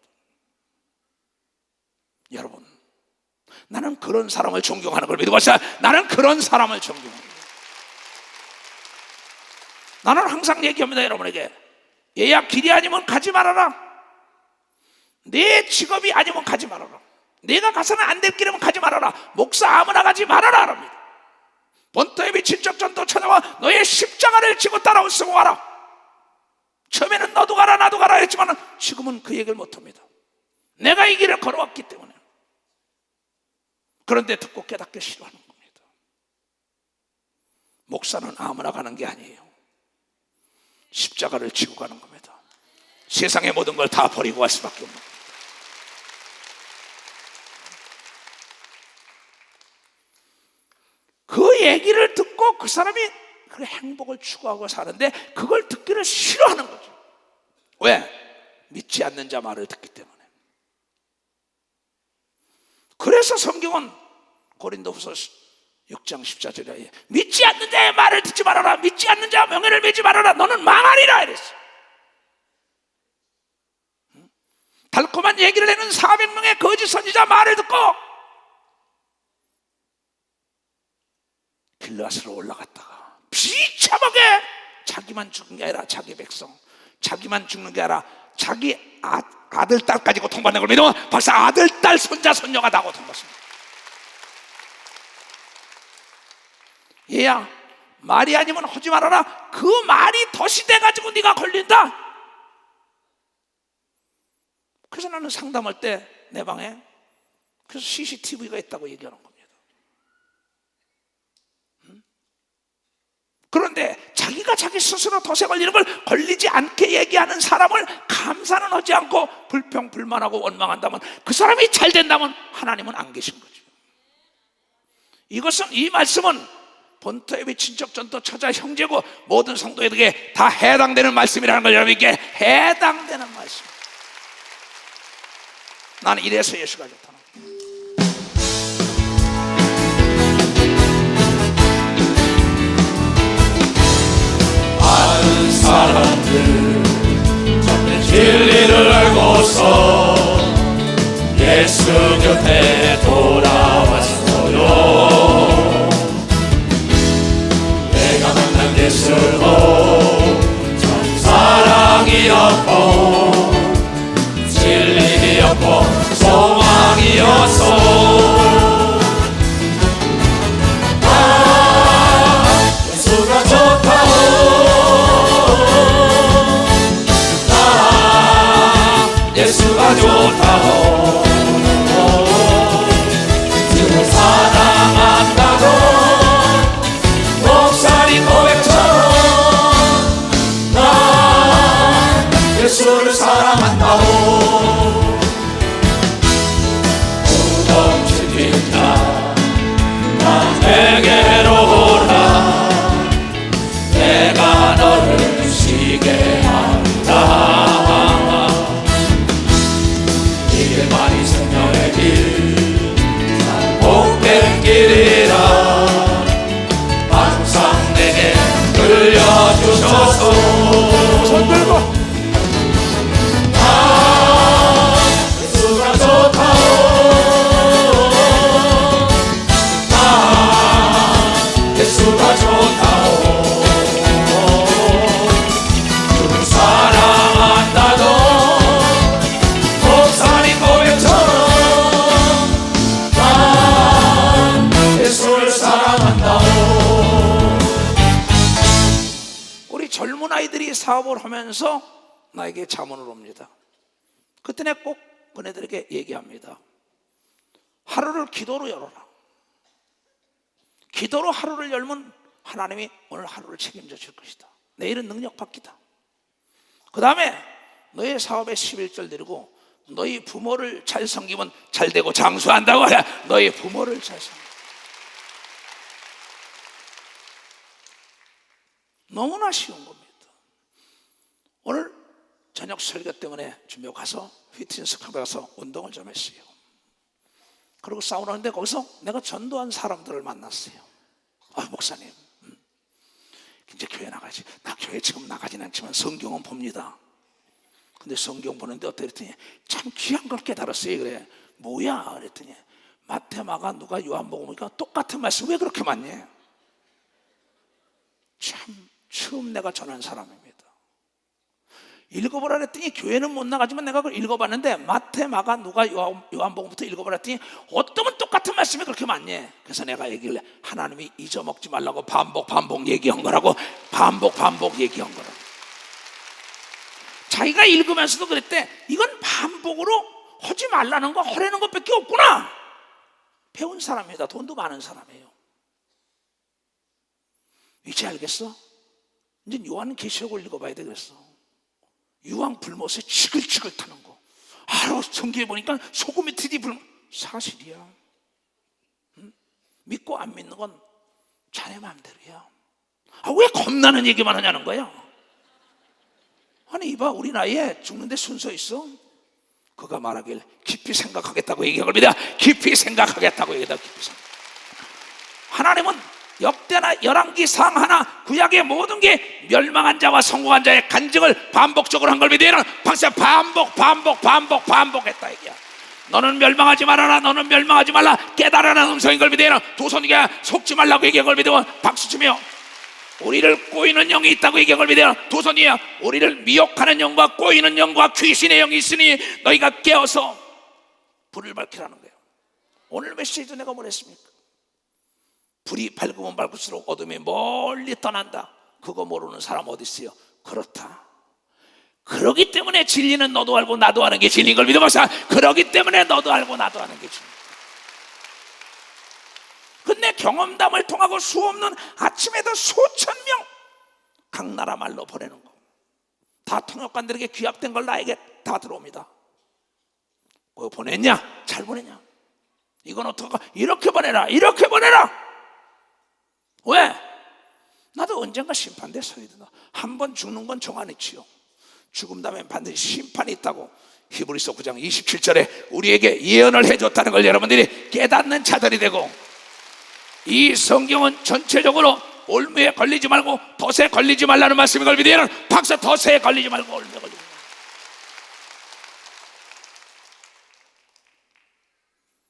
여러분, 나는 그런 사람을 존경하는 걸 믿고 있어요. 나는 그런 사람을 존경합니다. 나는 항상 얘기합니다. 여러분에게, 얘야 길이 아니면 가지 말아라. 내 직업이 아니면 가지 말아라. 내가 가서는 안 될 길이면 가지 말아라. 목사 아무나 가지 말아라 합니다. 본토에 미친 적전도 찾아와 너의 십자가를 지고 따라올 쓰고 와라. 처음에는 너도 가라 나도 가라 했지만 지금은 그 얘기를 못합니다. 내가 이 길을 걸어왔기 때문에. 그런데 듣고 깨닫기 싫어하는 겁니다. 목사는 아무나 가는 게 아니에요. 십자가를 지고 가는 겁니다. 세상의 모든 걸 다 버리고 갈 수밖에 없는 겁니다. 그 얘기를 듣고 그 사람이 그 행복을 추구하고 사는데 그걸 듣기를 싫어하는 거죠. 왜? 믿지 않는 자 말을 듣기 때문에. 그래서 성경은 고린도후서 6장 14절에 믿지 않는 자의 말을 듣지 말아라. 믿지 않는 자와 명예를 매지 말아라. 너는 망하리라 이랬어. 달콤한 얘기를 내는 400명의 거짓 선지자 말을 듣고 길라스로 올라갔다가 비참하게 자기만 죽는 게 아니라 자기 백성, 자기만 죽는 게 아니라 자기 아들, 딸까지 고통받는 걸 믿으면 벌써 아들, 딸, 손자, 손녀가 다 고통받습니다. 얘야 말이 아니면 하지 말아라. 그 말이 덫이돼가지고 네가 걸린다. 그래서 나는 상담할 때 내 방에 그래서 CCTV가 있다고 얘기하는 겁니다. 그런데 자기가 자기 스스로 덫에 걸리는 걸 걸리지 않게 얘기하는 사람을 감사는 하지 않고 불평불만하고 원망한다면 그 사람이 잘 된다면 하나님은 안 계신 거죠. 이것은, 이 말씀은 본토에 미친 적전도 처자 형제고 모든 성도에게 다 해당되는 말씀이라는 걸 여러분께 해당되는 말씀. 나는 이래서 예수가 좋다. 많은 사람들 진리를 알고서 예수 곁에 돌아왔어요. 내가 만난 예수로 참 사랑이었고 진리였고 소망이었어. 예수가 좋다오. 예수가 좋다고 주를 사랑한다고 목사님 고백처럼 나 예수를 사랑한다고. 두덩치 뛴다 나 내게로 오라. 내가 너를 쉬게 한다. 길만이 생명의 길 복된 길이라 항상 내게 들려주셔서 손 들고 아 예수가 좋다오. 아 예수가 좋다오. 주를 사랑한다고 목사님 고백처럼 난 예수를 사랑한다오. 우리 젊은 아이들이 사업을 하면서 나에게 자문을 옵니다. 그때 내가 꼭 그네들에게 얘기합니다. 하루를 기도로 열어라. 기도로 하루를 열면 하나님이 오늘 하루를 책임져 줄 것이다. 내일은 능력 받기다. 그 다음에 너의 사업에 11절 드리고 너희 부모를 잘 섬기면 잘 되고 장수한다고 하냐. 너희 부모를 잘 섬겨. 너무나 쉬운 겁니다. 오늘 저녁 설교 때문에 준비하고 가서 휘트니스 클럽에 가서 운동을 좀 했어요. 그리고 사우나인데 거기서 내가 전도한 사람들을 만났어요. 목사님, 이제 교회 나가지. 나 교회 지금 나가진 않지만 성경은 봅니다. 근데 성경 보는데 어때? 그랬더니 참 귀한 걸 깨달았어요. 그래, 뭐야? 그랬더니 마태, 마가, 누가, 요한복음 보니까 똑같은 말씀 왜 그렇게 많니? 참 처음 내가 전한 사람입니다. 읽어보라 그랬더니 교회는 못 나가지만 내가 그걸 읽어봤는데 마태, 마가, 누가, 요한복음부터 읽어보라 했더니 어떠면 똑같은 말씀이 그렇게 많니? 그래서 내가 얘기를 해. 하나님이 잊어먹지 말라고 반복 얘기한 거라고. 반복 얘기한 거라고. 자기가 읽으면서도 그랬대. 이건 반복으로 하지 말라는 거, 하라는 것밖에 없구나. 배운 사람이다. 돈도 많은 사람이에요. 이제 알겠어? 이제 요한계시록을 읽어봐야 돼. 그랬어. 유황 불못에 지글지글 타는 거. 성경에 보니까 소금이 드디 사실이야. 응? 믿고 안 믿는 건 자네 마음대로야. 왜 겁나는 얘기만 하냐는 거야. 아니 이봐, 우리 나이에 죽는데 순서 있어? 그가 말하길 깊이 생각하겠다고 얘기합니다. 깊이 생각하겠다고 얘기한다. 깊이 생각. 하나님은 역대나 열왕기상 하나 구약의 모든 게 멸망한 자와 성공한 자의 간증을 반복적으로 한 걸 믿으면 박사 반복했다 얘기야. 너는 멸망하지 말아라. 너는 멸망하지 말라. 깨달아라는 음성인 걸 믿으면 도선이가 속지 말라고 얘기한 걸 믿으면 박수치며 우리를 꼬이는 영이 있다고 얘기한 걸 믿으면 도선이야. 우리를 미혹하는 영과 꼬이는 영과 귀신의 영이 있으니 너희가 깨어서 불을 밝히라는 거예요. 오늘 메시지도 내가 뭐랬습니까? 불이 밝으면 밝을수록 어둠이 멀리 떠난다. 그거 모르는 사람 어디 있어요? 그렇다. 그러기 때문에 진리는 너도 알고 나도 아는 게 진리인 걸 믿어보자. 그러기 때문에 너도 알고 나도 아는 게 진리. 근데 경험담을 통하고 수없는 아침에도 수천 명 각 나라 말로 보내는 거. 다 통역관들에게 귀합된 걸 나에게 다 들어옵니다. 그거 보냈냐? 잘 보냈냐? 이건 어떡할까? 이렇게 보내라. 이렇게 보내라. 왜? 나도 언젠가 심판대 서야 된다. 한 번 죽는 건 정한이지요. 죽음 다음엔 반드시 심판이 있다고 히브리서 9장 27절에 우리에게 예언을 해줬다는 걸 여러분들이 깨닫는 자들이 되고, 이 성경은 전체적으로 올무에 걸리지 말고 덫에 걸리지 말라는 말씀인 걸 믿으면 박사 덫에 걸리지 말고 올무에 걸리지 말고.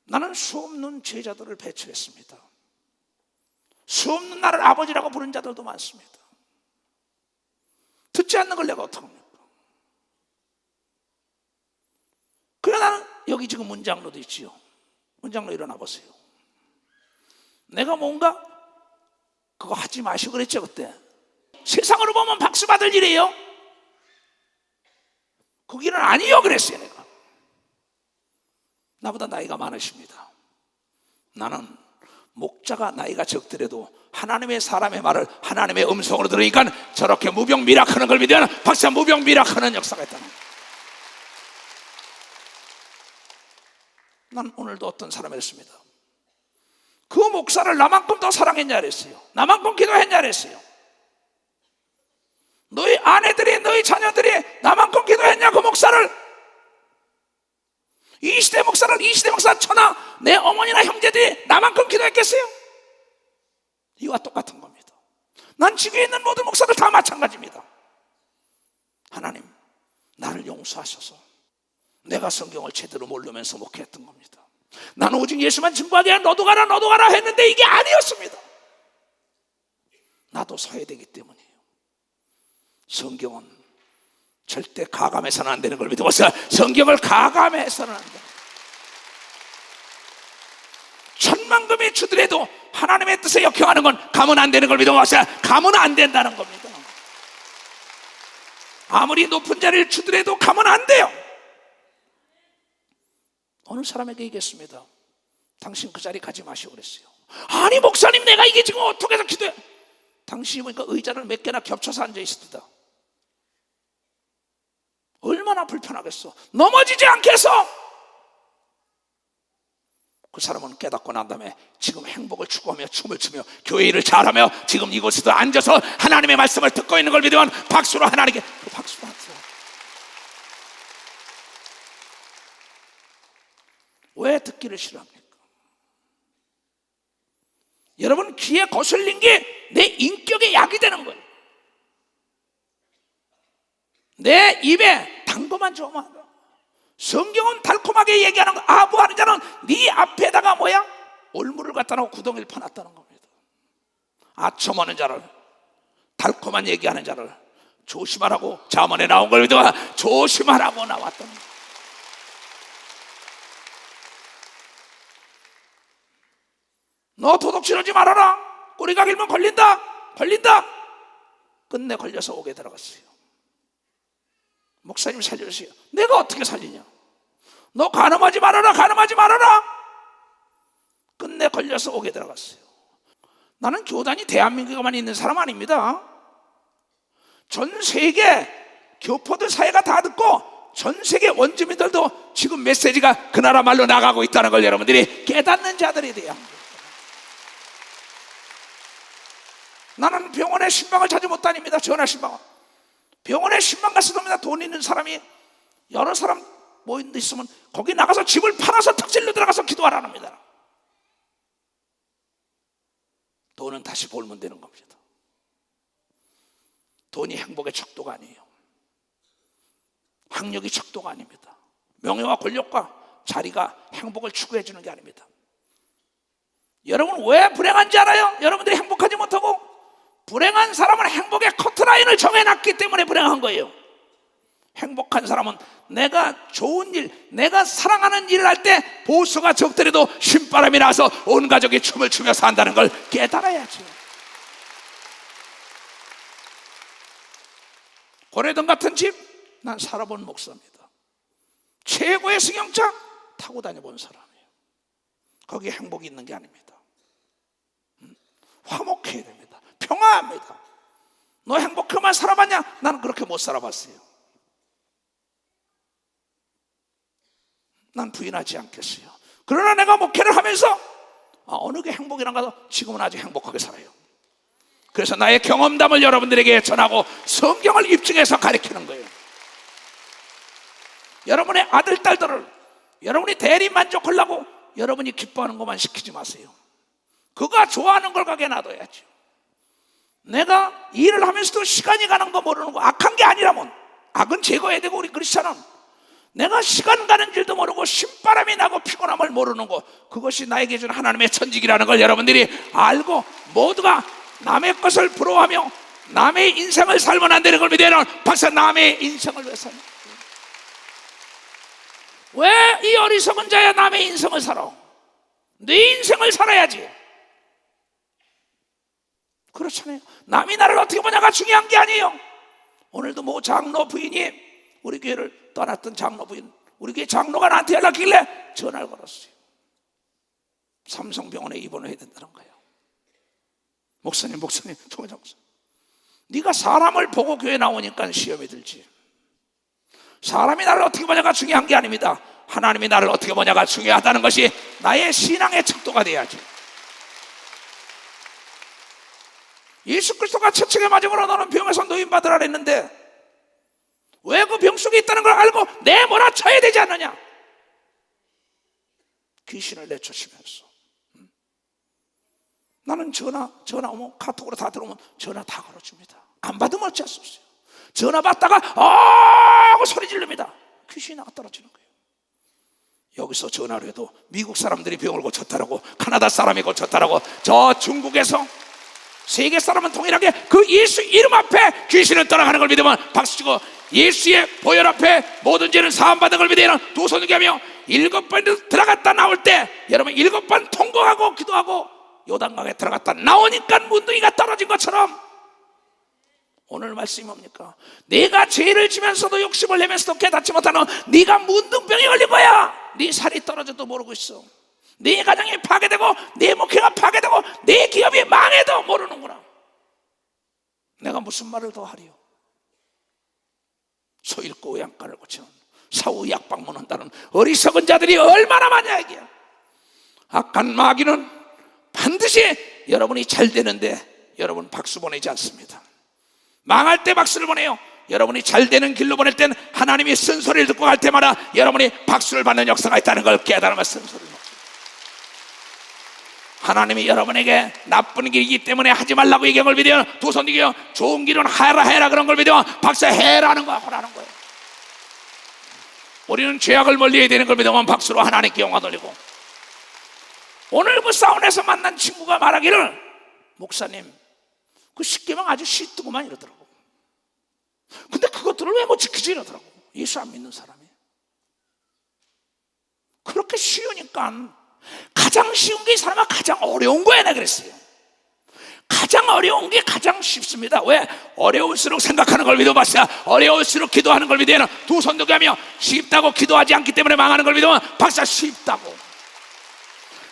나는 수없는 제자들을 배출했습니다. 수없는 나를 아버지라고 부른 자들도 많습니다. 듣지 않는 걸 내가 어떡합니까? 그래 나는 여기 지금 문장로도 있지요. 문장로 일어나 보세요. 내가 뭔가 그거 하지 마시고 그랬죠 그때. 세상으로 보면 박수 받을 일이에요. 그 길은 아니요 그랬어요. 내가. 나보다 나이가 많으십니다. 나는 목자가 나이가 적더라도 하나님의 사람의 말을 하나님의 음성으로 들으니까 저렇게 무병비락하는 걸 믿으면 박사 무병비락하는 역사가 있다는 거예요. 난 오늘도 어떤 사람을 했습니다. 그 목사를 나만큼 더 사랑했냐 그랬어요. 나만큼 기도했냐 그랬어요. 너희 아내들이 너희 자녀들이 나만큼 기도했냐 그 목사를. 이 시대 목사를 이 시대 목사 천하 내 어머니나 형제들이 나만큼 기도했겠어요? 이와 똑같은 겁니다. 난 지구에 있는 모든 목사들 다 마찬가지입니다. 하나님 나를 용서하셔서 내가 성경을 제대로 모르면서 목회했던 겁니다. 나는 오직 예수만 증거하게 하라 너도 가라 했는데 이게 아니었습니다. 나도 서야 되기 때문이에요. 성경은 절대 가감해서는 안 되는 걸 믿어보세요. 성경을 가감해서는 안 돼요. 천만금이 주더라도 하나님의 뜻에 역행하는 건 가면 안 되는 걸 믿어보세요. 가면 안 된다는 겁니다. 아무리 높은 자리를 주더라도 가면 안 돼요. 어느 사람에게 얘기했습니다. 당신 그 자리 가지 마시고 그랬어요. 아니 목사님 내가 이게 지금 어떻게 해서 기도해. 당신이 보니까 의자를 몇 개나 겹쳐서 앉아 있었다. 얼마나 얼마나 불편하겠어. 넘어지지 않게 해서 그 사람은 깨닫고 난 다음에 지금 행복을 추구하며 춤을 추며 교회 일을 잘하며 지금 이곳에서 앉아서 하나님의 말씀을 듣고 있는 걸 믿으면 박수로 하나님께 그 박수로 하세요. 왜 듣기를 싫어합니까? 여러분, 귀에 거슬린 게 내 인격에 약이 되는 거예요. 내 입에 단 것만 좋으면 안 돼. 성경은 달콤하게 얘기하는 거. 아부하는 자는 네 앞에다가 뭐야? 올무를 갖다 놓고 구덩이를 파놨다는 겁니다. 아첨하는 자를, 달콤한 얘기하는 자를 조심하라고 잠언에 나온 걸 믿어 조심하라고 나왔다는 거예요. 너 도둑질하지 말아라. 꼬리가 길면 걸린다. 끝내 걸려서 옥에 들어갔어요. 목사님 살려주세요. 내가 어떻게 살리냐? 너 간음하지 말아라. 끝내 걸려서 옥에 들어갔어요. 나는 교단이 대한민국에만 있는 사람 아닙니다. 전 세계 교포들 사회가 다 듣고 전 세계 원주민들도 지금 메시지가 그 나라 말로 나가고 있다는 걸 여러분들이 깨닫는 자들이 돼야 합니다. 나는 병원에 신방을 자주 못 다닙니다. 전화 신방을. 병원에 신방 가서 돕니다. 돈 있는 사람이 여러 사람 모인 데 있으면 거기 나가서 집을 팔아서 특질로 들어가서 기도하라는 겁니다. 돈은 다시 벌면 되는 겁니다. 돈이 행복의 척도가 아니에요. 학력이 척도가 아닙니다. 명예와 권력과 자리가 행복을 추구해 주는 게 아닙니다. 여러분 왜 불행한지 알아요? 여러분들이 행복하지 못하고 불행한 사람은 행복의 커트라인을 정해놨기 때문에 불행한 거예요. 행복한 사람은 내가 좋은 일, 내가 사랑하는 일을 할 때 보수가 적더라도 신바람이 나서 온 가족이 춤을 추며 산다는 걸 깨달아야죠. 고래등 같은 집 난 살아본 목사입니다. 최고의 승용차 타고 다녀본 사람이에요. 거기에 행복이 있는 게 아닙니다. 화목해야 됩니다. 평화합니다. 너 행복해만 살아봤냐? 나는 그렇게 못 살아봤어요. 난 부인하지 않겠어요. 그러나 내가 목회를 하면서 어느 게 행복이란 가서 지금은 아주 행복하게 살아요. 그래서 나의 경험담을 여러분들에게 전하고 성경을 입증해서 가르치는 거예요. 여러분의 아들, 딸들을 여러분이 대리 만족하려고 여러분이 기뻐하는 것만 시키지 마세요. 그가 좋아하는 걸 가게 놔둬야죠. 내가 일을 하면서도 시간이 가는 거 모르는 거 악한 게 아니라면, 악은 제거해야 되고 우리 크리스찬은 내가 시간 가는 줄도 모르고 신바람이 나고 피곤함을 모르는 거, 그것이 나에게 준 하나님의 천직이라는 걸 여러분들이 알고 모두가 남의 것을 부러워하며 남의 인생을 살면 안 되는 걸 믿어요. 박사, 남의 인생을 왜 살냐? 왜 이 어리석은 자야 남의 인생을 살아? 내 인생을 살아야지. 그렇잖아요. 남이 나를 어떻게 보냐가 중요한 게 아니에요. 오늘도 뭐 장로 부인이 우리 교회를 떠났던 장로 부인, 우리 교회 장로가 나한테 연락길래 전화를 걸었어요. 삼성병원에 입원을 해야 된다는 거예요. 목사님, 총회장 목사님, 네가 사람을 보고 교회 나오니까 시험이 들지. 사람이 나를 어떻게 보냐가 중요한 게 아닙니다. 하나님이 나를 어떻게 보냐가 중요하다는 것이 나의 신앙의 척도가 돼야지. 예수 그리스도가 채찍에 맞음으로 너는 병에서 노인받으라 했는데 왜 그 병 속에 있다는 걸 알고 내몰아 쳐야 되지 않느냐? 귀신을 내쫓으면서. 나는 전화 오면, 카톡으로 다 들어오면 전화 다 걸어줍니다. 안 받으면 어찌할 수 없어요. 전화 받다가 하고 소리 지릅니다. 귀신이 나가 떨어지는 거예요. 여기서 전화를 해도 미국 사람들이 병을 고쳤다라고, 카나다 사람이 고쳤다라고, 저 중국에서, 세계 사람은 동일하게 그 예수 이름 앞에 귀신을 떠나가는 걸 믿으면 박수치고, 예수의 보혈 앞에 모든 죄는 사함받은 걸 믿으면 두 손을 하며 7번 들어갔다 나올 때, 여러분 7번 통곡하고 기도하고 요단강에 들어갔다 나오니까 문둥이가 떨어진 것처럼, 오늘 말씀이 뭡니까? 내가 죄를 지면서도 욕심을 내면서도 깨닫지 못하는 네가 문둥병이 걸린 거야. 네 살이 떨어져도 모르고 있어. 네 가정이 파괴되고 네 목회가 파괴되고 네 기업이 망해도 모르는구나. 내가 무슨 말을 더 하리요? 소 잃고 양간을 고치는 사후 약방문한다는 어리석은 자들이 얼마나 많냐 이게. 악한 마귀는 반드시 여러분이 잘 되는데 여러분 박수 보내지 않습니다. 망할 때 박수를 보내요. 여러분이 잘 되는 길로 보낼 땐 하나님이 쓴소리를 듣고 갈 때마다 여러분이 박수를 받는 역사가 있다는 걸 깨달으면 쓴소리를 먹죠. 하나님이 여러분에게 나쁜 길이기 때문에 하지 말라고 얘기한 걸 믿으면 두 손 들고 좋은 길은 해라 그런 걸 믿으면 박수해라는 거야, 하라는 거예요. 우리는 죄악을 멀리해야 되는 걸 믿으면 박수로 하나님께 영광 돌리고. 오늘 그 사원에서 만난 친구가 말하기를 목사님 그 십계명 아주 쉽더구만 이러더라고. 근데 그것들을 왜 못 지키지 이러더라고. 예수 안 믿는 사람이. 그렇게 쉬우니까 가장 쉬운 게 이 사람아 가장 어려운 거야 내가 그랬어요. 가장 어려운 게 가장 쉽습니다. 왜? 어려울수록 생각하는 걸 믿어봤어요. 어려울수록 기도하는 걸 믿으면 두 손 들고 하며 쉽다고 기도하지 않기 때문에 망하는 걸 믿으면 박사 쉽다고.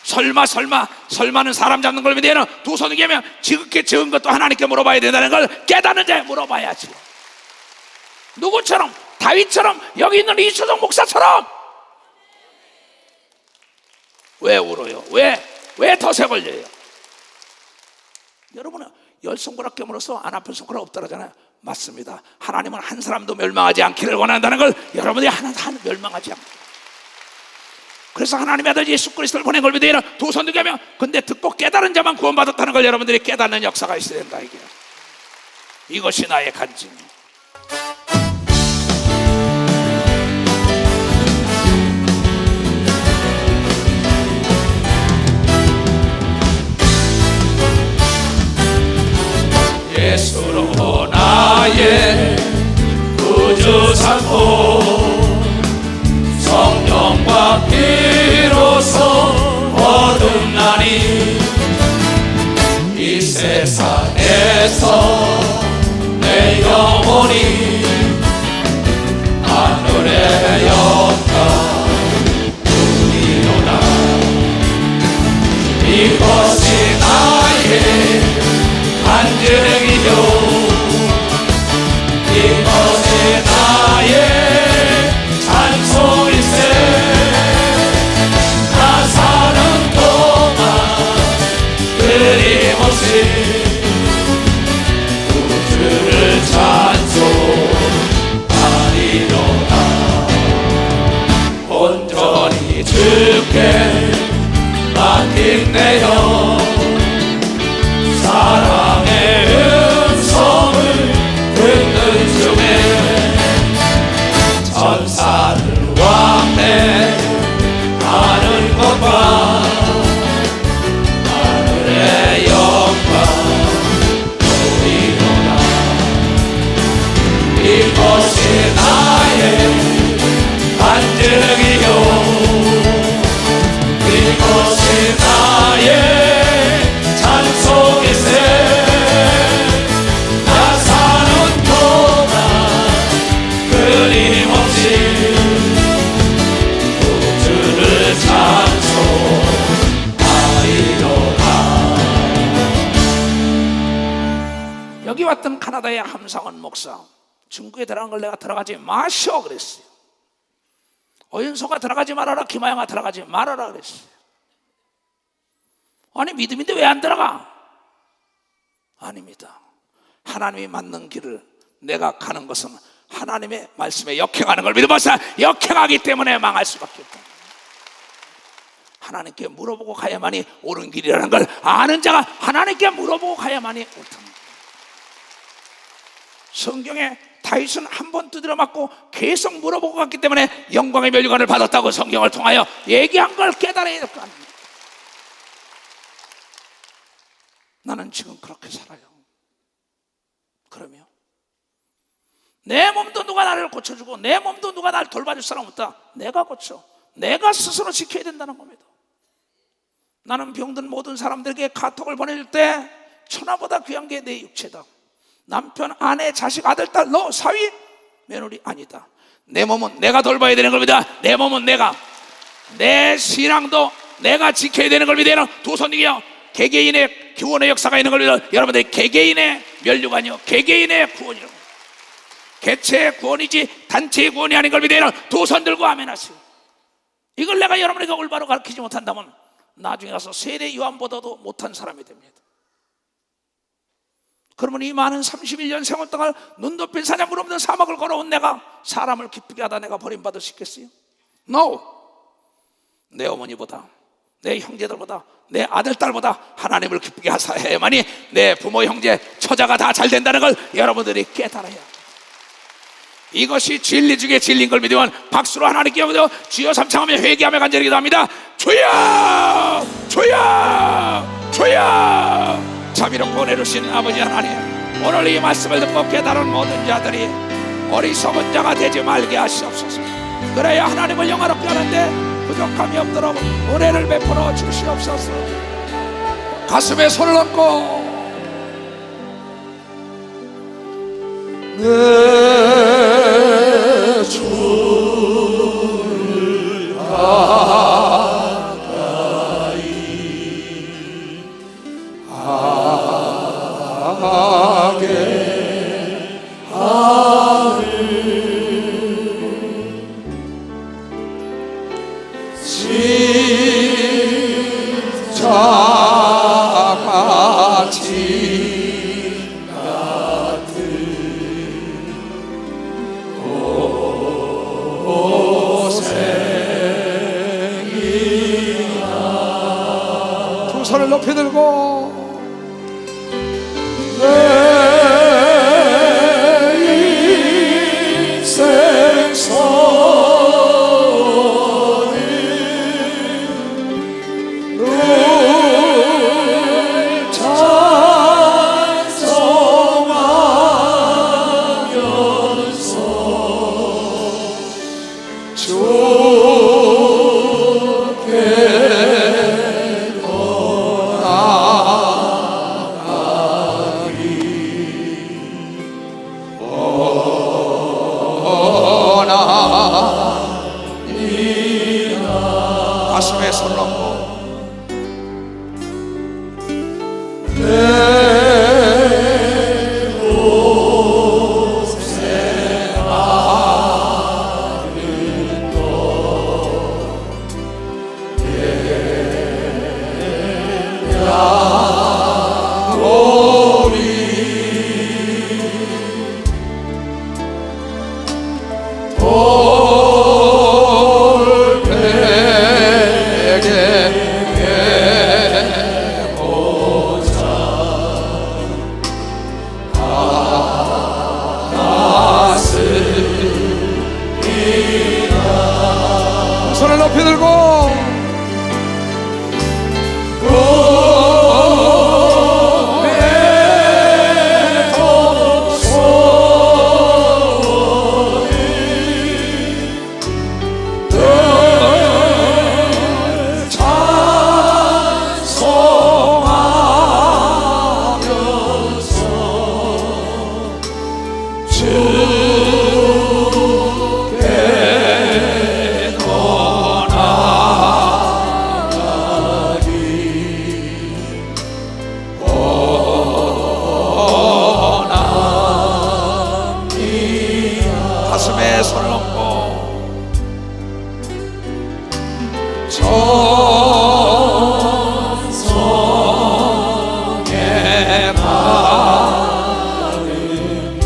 설마는 사람 잡는 걸 믿으면 두 손 들고 하며 지극히 적은 것도 하나님께 물어봐야 된다는 걸 깨닫는 자에 물어봐야지. 누구처럼? 다윗처럼, 여기 있는 이초정 목사처럼. 왜 울어요? 왜 덫에 걸려요? 여러분은 열 손가락 깨물어서 안 아픈 손가락 없더라잖아요. 맞습니다. 하나님은 한 사람도 멸망하지 않기를 원한다는 걸 여러분이 하나 멸망하지 않고. 그래서 하나님의 아들 예수 그리스도를 보낸 걸 믿으면 두 손 들게 하면 근데 듣고 깨달은 자만 구원받았다는 걸 여러분들이 깨닫는 역사가 있어야 된다 이게. 이것이 나의 간증이에요. 예수로 나의 구주 삼고 성령과 피로써 거듭나니 이 세상에서 내 영혼이 하늘의 영광 누리로다. 이것이 나의 간증이요 이것이 나의 찬송일세. 나 사는 동안 끊임없이 구주를 찬송하리로다. 온전히 주께 맡긴 내 영 사랑의 음성을 듣는 중에 천사를 왕래하는 것과 하늘의 영광 누리로다. 이것이 나의 간증이요 이것이 나의 찬송일세. 나 사는 동안 끊임없이 구주를 찬송하리로다. 여기 왔던 카나다의 함상원 목사 중국에 들어간 걸 내가 들어가지 마셔 그랬어요. 어윤소가 들어가지 말아라, 김하영아 들어가지 말아라 그랬어요. 아니 믿음인데 왜 안 들어가? 아닙니다. 하나님이 맞는 길을 내가 가는 것은 하나님의 말씀에 역행하는 걸 믿어봐서 역행하기 때문에 망할 수밖에 없다. 하나님께 물어보고 가야만이 옳은 길이라는 걸 아는 자가 하나님께 물어보고 가야만이 옳다. 성경에 다윗은 한 번 두드려 맞고 계속 물어보고 갔기 때문에 영광의 멸류관을 받았다고 성경을 통하여 얘기한 걸 깨달아야 될 거 아닙니까? 나는 지금 그렇게 살아요. 그러면 내 몸도 누가 나를 고쳐주고 내 몸도 누가 나를 돌봐줄 사람 없다. 내가 고쳐 내가 스스로 지켜야 된다는 겁니다. 나는 병든 모든 사람들에게 카톡을 보낼 때 천하보다 귀한 게 내 육체다. 남편, 아내, 자식, 아들, 딸, 너, 사위, 며느리 아니다. 내 몸은 내가 돌봐야 되는 겁니다. 내 몸은 내가, 내 신앙도 내가 지켜야 되는 걸 믿어요. 두 손이요. 개개인의 구원의 역사가 있는 걸 믿어요. 여러분들 개개인의 멸류관이요 개개인의 구원이요 개체의 구원이지 단체의 구원이 아닌 걸 믿어요. 두 손 들고 아멘 하세요. 이걸 내가 여러분에게 올바로 가르치지 못한다면 나중에 가서 세례 요한보다도 못한 사람이 됩니다. 그러면 이 많은 31년 생활 동안 눈 덮인 사냥꾼 없는 사막을 걸어온 내가 사람을 기쁘게 하다 내가 버림받을 수 있겠어요? No! 내 어머니보다, 내 형제들보다, 내 아들, 딸보다 하나님을 기쁘게 하사야만이 내 부모, 형제, 처자가 다 잘 된다는 걸 여러분들이 깨달아야 합니다. 이것이 진리 중에 진리인 걸 믿으면 박수로 하나님께 영광 주여 삼창하며 회개하며 간절히 기도합니다. 주여! 주여! 주여! 자비롭고 은혜로우신 아버지 하나님, 오늘 이 말씀을 듣고 깨달은 모든 자들이 어리석은 자가 되지 말게 하시옵소서. 그래야 하나님을 영화롭게 하는데 부족함이 없도록 은혜를 베풀어 주시옵소서. 가슴에 손을 얹고 내 주를 가까이 하게 하리 십자가진 같은 고생이나 두 손을 높이 들고 내 인생 선을 늘 찬송하면서 주께 가슴에 손 얹고 내 고생하는 것 야오리 손을 높이 들고 가슴에 손을 얹고 천성에 가는 길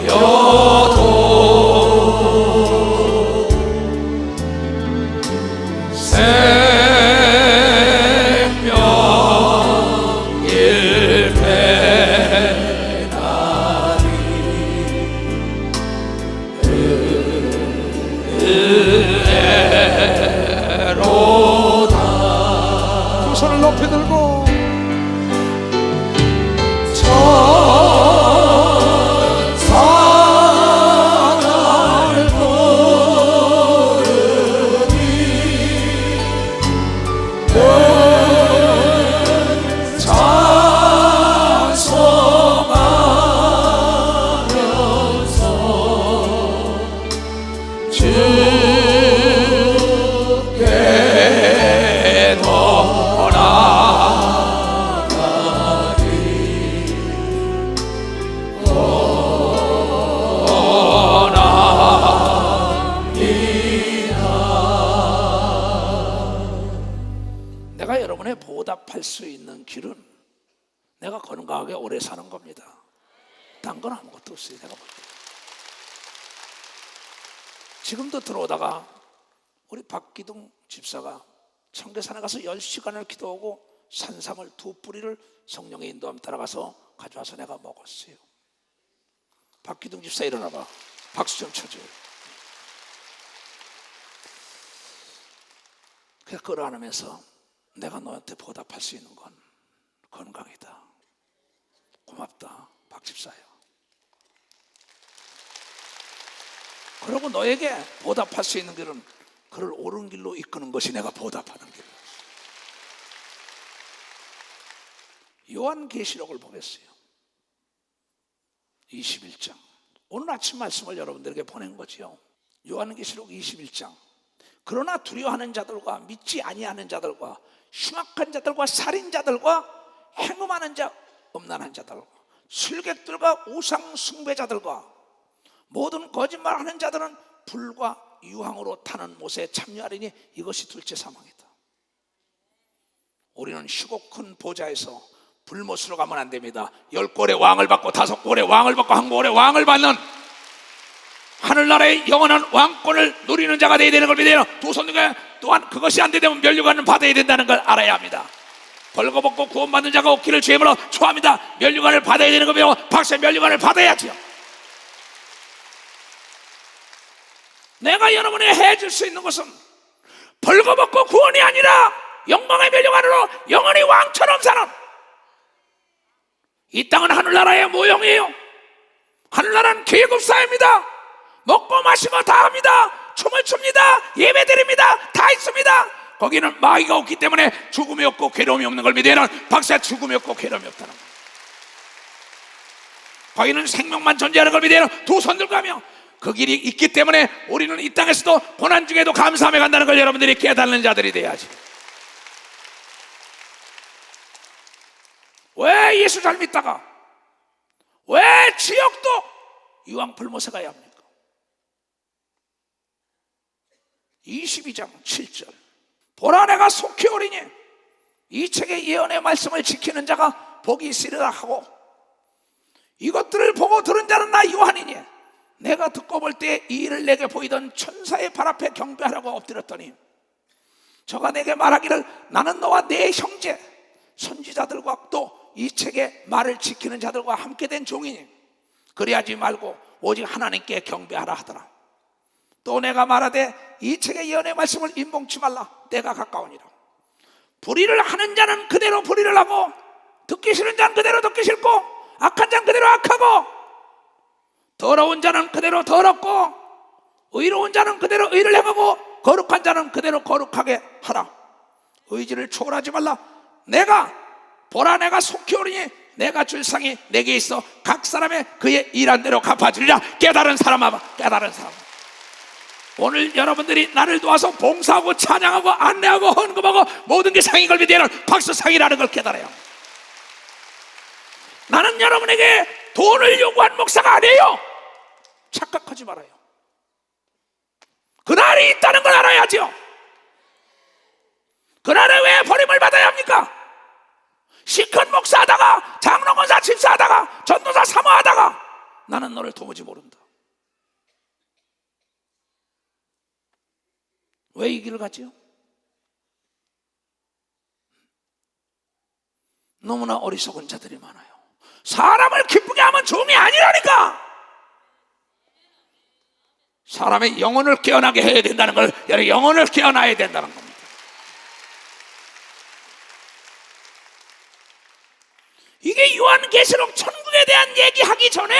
험하여도 두 손을 높이 들고 천사를 부르니 늘 찬송하면서 주께 돌아가리 보답할 수 있는 길은 내가 건강하게 오래 사는 겁니다. 딴 건 아무것도 없어요. 내가 볼 때. 지금도 들어오다가 우리 박기둥 집사가 청계산에 가서 10시간을 기도하고 산삼을 2뿌리를 성령의 인도함 따라가서 가져와서 내가 먹었어요. 박기둥 집사 일어나봐. 박수 좀 쳐줘요. 그냥 그걸 안으면서 내가 너한테 보답할 수 있는 건 건강이다. 고맙다, 박 집사야. 그리고 너에게 보답할 수 있는 길은 그를 옳은 길로 이끄는 것이 내가 보답하는 길이야. 요한계시록을 보겠어요. 21장. 오늘 아침 말씀을 여러분들에게 보낸 거지요. 요한계시록 21장. 그러나 두려워하는 자들과 믿지 아니하는 자들과 흉악한 자들과 살인자들과 행음하는 자, 음란한 자들과 술객들과 우상 숭배자들과 모든 거짓말하는 자들은 불과 유황으로 타는 못에 참여하리니 이것이 둘째 사망이다. 우리는虚고 큰 보좌에서 불못으로 가면 안 됩니다. 10골의 왕을 받고 5골의 왕을 받고 1골의 왕을 받는 하늘나라의 영원한 왕권을 누리는 자가 되어야 되는 걸 믿어요. 두 손들과 또한 그것이 안 되면 멸류관을 받아야 된다는 걸 알아야 합니다. 벌거벗고 구원받는 자가 없기를 주의물어 초합니다. 멸류관을 받아야 되는 거며 박사 멸류관을 받아야죠. 내가 여러분에게 해줄 수 있는 것은 벌거벗고 구원이 아니라 영광의 멸류관으로 영원히 왕처럼 사는, 이 땅은 하늘나라의 모형이에요. 하늘나라는 계급 사회입니다. 먹고 마시고 다 합니다. 춤을 춥니다. 예배 드립니다. 다 있습니다. 거기는 마귀가 없기 때문에 죽음이 없고 괴로움이 없는 걸 믿어야는 박사 죽음이 없고 괴로움이 없다는 거예요. 거기는 생명만 존재하는 걸 믿어야는 두 손 들고 가며 그 길이 있기 때문에 우리는 이 땅에서도 고난 중에도 감사하며 간다는 걸 여러분들이 깨닫는 자들이 돼야지. 왜 예수 잘 믿다가 왜 지역도 유황불못에 가야 합니까? 22장 7절. 보라 내가 속히 오리니 이 책의 예언의 말씀을 지키는 자가 복이 있으리라 하고 이것들을 보고 들은 자는 나 요한이니 내가 듣고 볼 때 이 일을 내게 보이던 천사의 발 앞에 경배하라고 엎드렸더니 저가 내게 말하기를 나는 너와 내 형제 선지자들과 또 이 책의 말을 지키는 자들과 함께 된 종이니 그리하지 말고 오직 하나님께 경배하라 하더라. 또 내가 말하되 이 책의 예언의 말씀을 임봉치 말라. 때가 가까우니라. 불의를 하는 자는 그대로 불의를 하고 듣기 싫은 자는 그대로 듣기 싫고 악한 자는 그대로 악하고 더러운 자는 그대로 더럽고 의로운 자는 그대로 의를 행하고 거룩한 자는 그대로 거룩하게 하라. 의지를 초월하지 말라. 보라 내가 속히 오리니 내가 줄 상이 내게 있어 각 사람의 그의 일한 대로 갚아주리라. 깨달은 사람아, 깨달은 사람. 오늘 여러분들이 나를 도와서 봉사하고 찬양하고 안내하고 헌금하고 모든 게 상인 걸 믿어야 하는 박수상이라는 걸 깨달아요. 나는 여러분에게 돈을 요구한 목사가 아니에요. 착각하지 말아요. 그날이 있다는 걸 알아야죠. 그날에 왜 버림을 받아야 합니까? 시큰 목사하다가 장로권사 집사하다가 전도사 사모하다가 나는 너를 도무지 모른다. 왜 이 길을 갔지요? 너무나 어리석은 자들이 많아요. 사람을 기쁘게 하면 종이 아니라니까. 사람의 영혼을 깨어나게 해야 된다는 걸, 영혼을 깨어나야 된다는 겁니다. 이게 요한계시록 천국에 대한 얘기하기 전에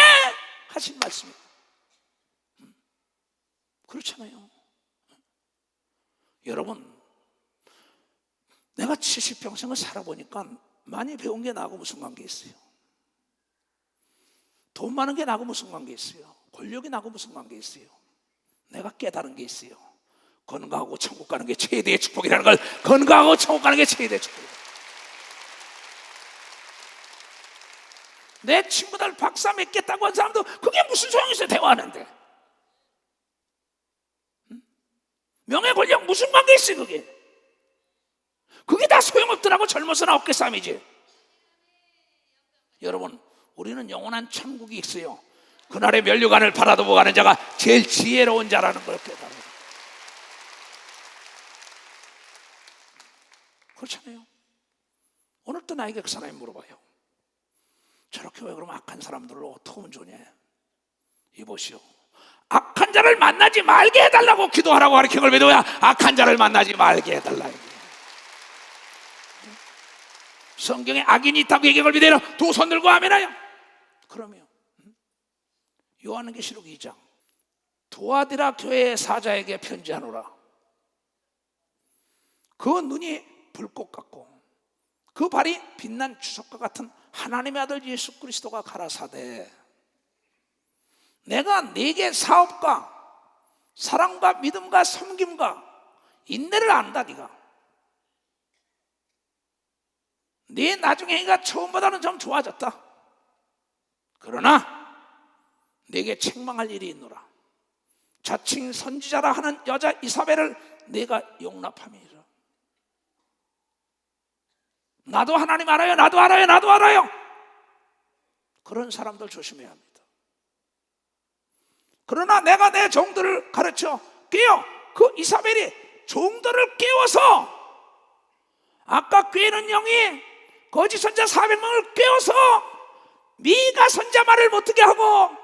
하신 말씀입니다. 그렇잖아요. 여러분, 내가 70평생을 살아보니까 많이 배운 게 나하고 무슨 관계 있어요? 돈 많은 게 나하고 무슨 관계 있어요? 권력이 나하고 무슨 관계 있어요? 내가 깨달은 게 있어요. 건강하고 천국 가는 게 최대의 축복이라는 걸, 건강하고 천국 가는 게 최대의 축복이에요. 내 친구들 박사 맺겠다고 한 사람도 그게 무슨 소용이 있어요? 대화하는데. 명예 권력 무슨 관계 있어요 그게? 그게 다 소용없더라고. 젊어서나 어깨싸움이지. 여러분, 우리는 영원한 천국이 있어요. 그날의 면류관을 바라보고 가는 자가 제일 지혜로운 자라는 걸 깨달아요. 그렇잖아요. 오늘 또 나에게 그 사람이 물어봐요. 저렇게 왜 그러면 악한 사람들을 어떻게 하면 좋냐? 이보시오, 악한 자를 만나지 말게 해달라고 기도하라고 가르친 걸 믿어야 악한 자를 만나지 말게 해달라. 성경에 악인이 있다고 얘기한 걸 믿어야 두 손 들고 아멘하여. 그러면 요한계시록 2장, 두아디라 교회 사자에게 편지하노라. 그 눈이 불꽃 같고 그 발이 빛난 주석과 같은 하나님의 아들 예수 그리스도가 가라사대, 내가 네게 사업과 사랑과 믿음과 섬김과 인내를 안다. 네가 네 나중에 네가 처음보다는 좀 좋아졌다. 그러나 네게 책망할 일이 있노라. 자칭 선지자라 하는 여자 이사벨을 네가 용납함이라. 나도 하나님 알아요, 나도 알아요, 나도 알아요. 그런 사람들 조심해야 합니다. 그러나 내가 내 종들을 가르쳐 깨워. 그 이사벨이 종들을 깨워서, 아까 꾀는 영이 거짓 선자 400명을 깨워서 미가 선자 말을 못하게 하고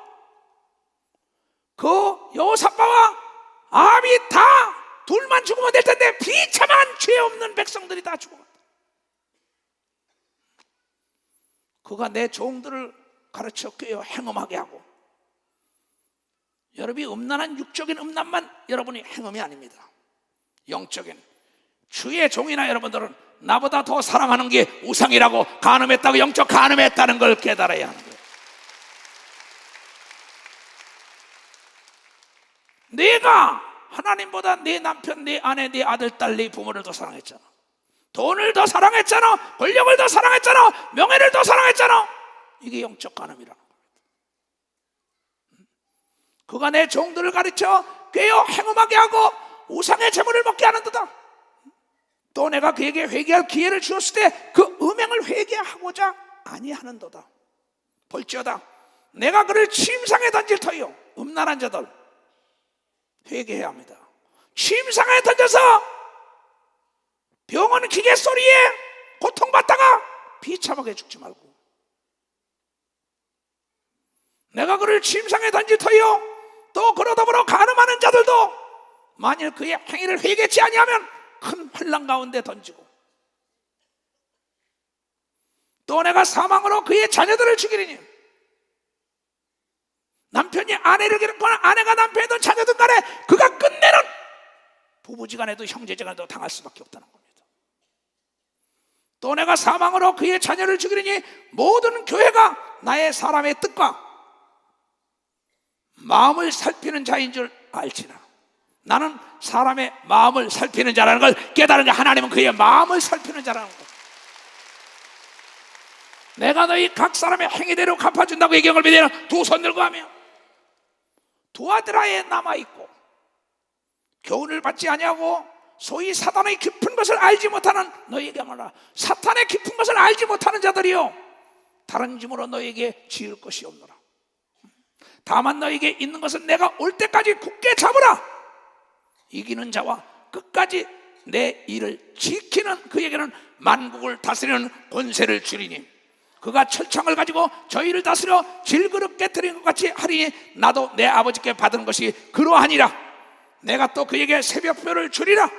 그 여호사밧과 아합이 다 둘만 죽으면 될 텐데 비참한 죄 없는 백성들이 다 죽어간다. 그가 내 종들을 가르쳐 깨워 행음하게 하고, 여러분이 음란한 육적인 음란만 여러분이 행음이 아닙니다. 영적인 주의 종이나 여러분들은 나보다 더 사랑하는 게 우상이라고 간음했다고, 영적 간음했다는 걸 깨달아야 하는 거예요. 내가 하나님보다 내 남편, 내 아내, 내 아들, 딸, 내 부모를 더 사랑했잖아. 돈을 더 사랑했잖아. 권력을 더 사랑했잖아. 명예를 더 사랑했잖아. 이게 영적 간음이라는 겁니다. 그가 내 종들을 가르쳐 꾀어 행음하게 하고 우상의 재물을 먹게 하는도다. 또 내가 그에게 회개할 기회를 주었을 때 그 음행을 회개하고자 아니하는도다. 볼지어다 내가 그를 침상에 던질 터이요. 음란한 자들 회개해야 합니다. 침상에 던져서 병원 기계 소리에 고통받다가 비참하게 죽지 말고, 내가 그를 침상에 던질 터이요. 또 그로 더불어 간음하는 자들도 만일 그의 행위를 회개치 아니하면 큰 환난 가운데 던지고, 또 내가 사망으로 그의 자녀들을 죽이리니, 남편이 아내를 괴롭거나 아내가 남편이든 자녀든 간에 그가 끝내는 부부지간에도 형제지간에도 당할 수밖에 없다는 겁니다. 또 내가 사망으로 그의 자녀를 죽이리니 모든 교회가 나의 사람의 뜻과 마음을 살피는 자인 줄 알지나. 나는 사람의 마음을 살피는 자라는 걸 깨달은 자, 하나님은 그의 마음을 살피는 자라는 것. 내가 너희 각 사람의 행위대로 갚아준다고 얘기한 걸 믿으면 두 손 들고 하며, 두아드라에 남아있고 교훈을 받지 아니하고 소위 사탄의 깊은 것을 알지 못하는 너희에게 말하라. 사탄의 깊은 것을 알지 못하는 자들이요, 다른 짐으로 너희에게 지을 것이 없노라. 다만 너희에게 있는 것은 내가 올 때까지 굳게 잡으라. 이기는 자와 끝까지 내 일을 지키는 그에게는 만국을 다스리는 권세를 주리니, 그가 철창을 가지고 저희를 다스려 질그릇 깨뜨리는 것 같이 하리니 나도 내 아버지께 받은 것이 그러하니라. 내가 또 그에게 새벽표를 주리라.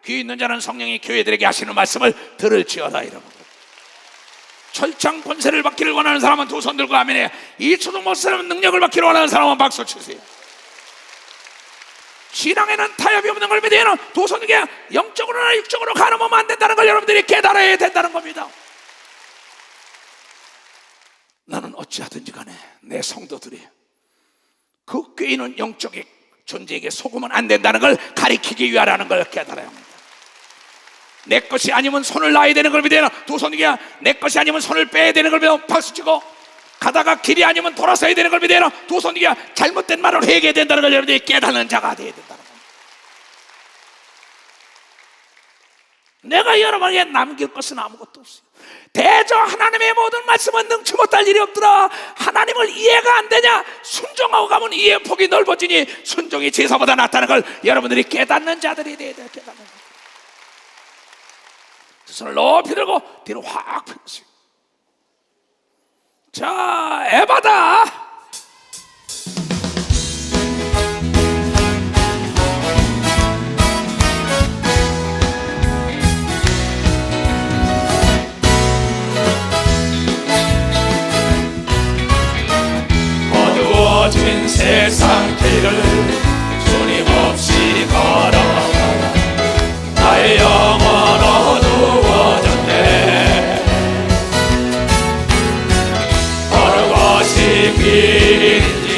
귀 있는 자는 성령이 교회들에게 하시는 말씀을 들을지어다. 이러는 거예요. 철창 권세를 받기를 원하는 사람은 두 손 들고 아멘해. 이 초등 목사님 능력을 받기를 원하는 사람은 박수 치세요. 신앙에는 타협이 없는 걸 믿으면 두 손 들게 영적으로나 육적으로 가늠하면 안 된다는 걸 여러분들이 깨달아야 된다는 겁니다. 나는 어찌하든지 간에 내 성도들이 그 꾀이는 영적인 존재에게 속으면 안 된다는 걸 가리키기 위하라는 걸 깨달아야 합니다. 내 것이 아니면 손을 놔야 되는 걸 믿어야, 두 손이야. 내 것이 아니면 손을 빼야 되는 걸 믿어 박수치고, 가다가 길이 아니면 돌아서야 되는 걸 믿어야, 두 손이야. 잘못된 말을 회개해야 된다는 걸 여러분들이 깨닫는 자가 되어야 된다는 겁니다. 내가 여러분에게 남길 것은 아무것도 없어요. 대저 하나님의 모든 말씀은 능치 못할 일이 없더라. 하나님을 이해가 안 되냐? 순종하고 가면 이해 폭이 넓어지니 순종이 제사보다 낫다는 걸 여러분들이 깨닫는 자들이 돼야 돼요. 깨닫는 자들. 두 손을 높이 들고 뒤로 확 펴세요. 자, 에바다. 어두워진 세상 길을 주님 없이 걸어가 나의 영혼 어두워졌네. 어느 것이 길인지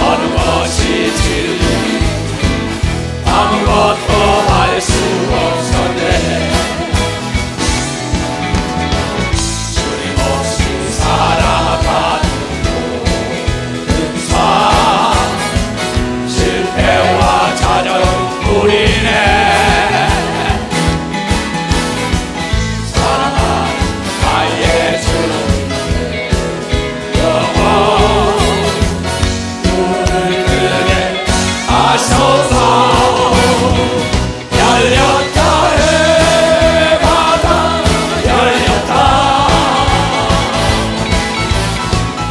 어느 것이 진리인지 아무것도 알 수 없었네. 주님 없이 살아가는 실패와 좌절 우리네. 사랑하는 나의 주 영원 눈을 크게 하소서. 열렸다 해바다 열렸다.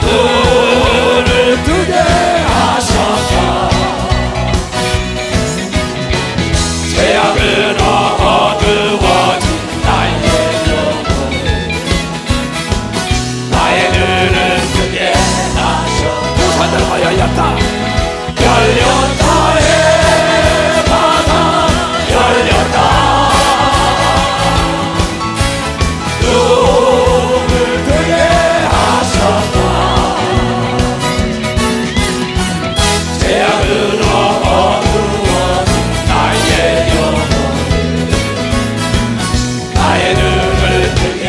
눈을 크게 하소서. 죄악은 어두워진 나의 영혼 나의 눈을 크게 하소서. 하늘과 열렸다. 열렸다 해바다 열렸다. 눈을 크게 하소서. 죄악은 어두워진 나의 영혼 나의 눈을 크게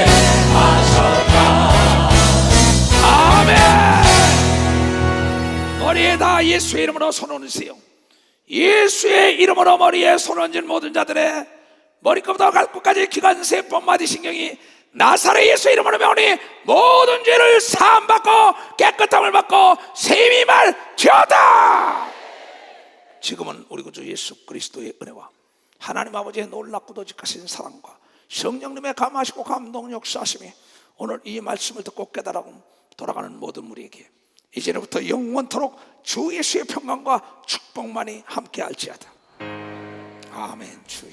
하소서. 아멘. 머리에다 예수의 이름으로 손 얹으세요. 예수의 이름으로 머리에 손 얹은 모든 자들의 머리끝부터 발끝까지 기관세 뻔마디 신경이 나사렛 예수 이름으로 명하니 모든 죄를 사함받고 깨끗함을 받고 셈이 말지어다. 지금은 우리 구주 예수 그리스도의 은혜와 하나님 아버지의 놀랍고도 직하신 사랑과 성령님의 감하시고 감동 역사하심이 오늘 이 말씀을 듣고 깨달아 돌아가는 모든 우리에게 이제부터 영원토록 주 예수의 평강과 축복만이 함께할지어다. 아멘. 주여.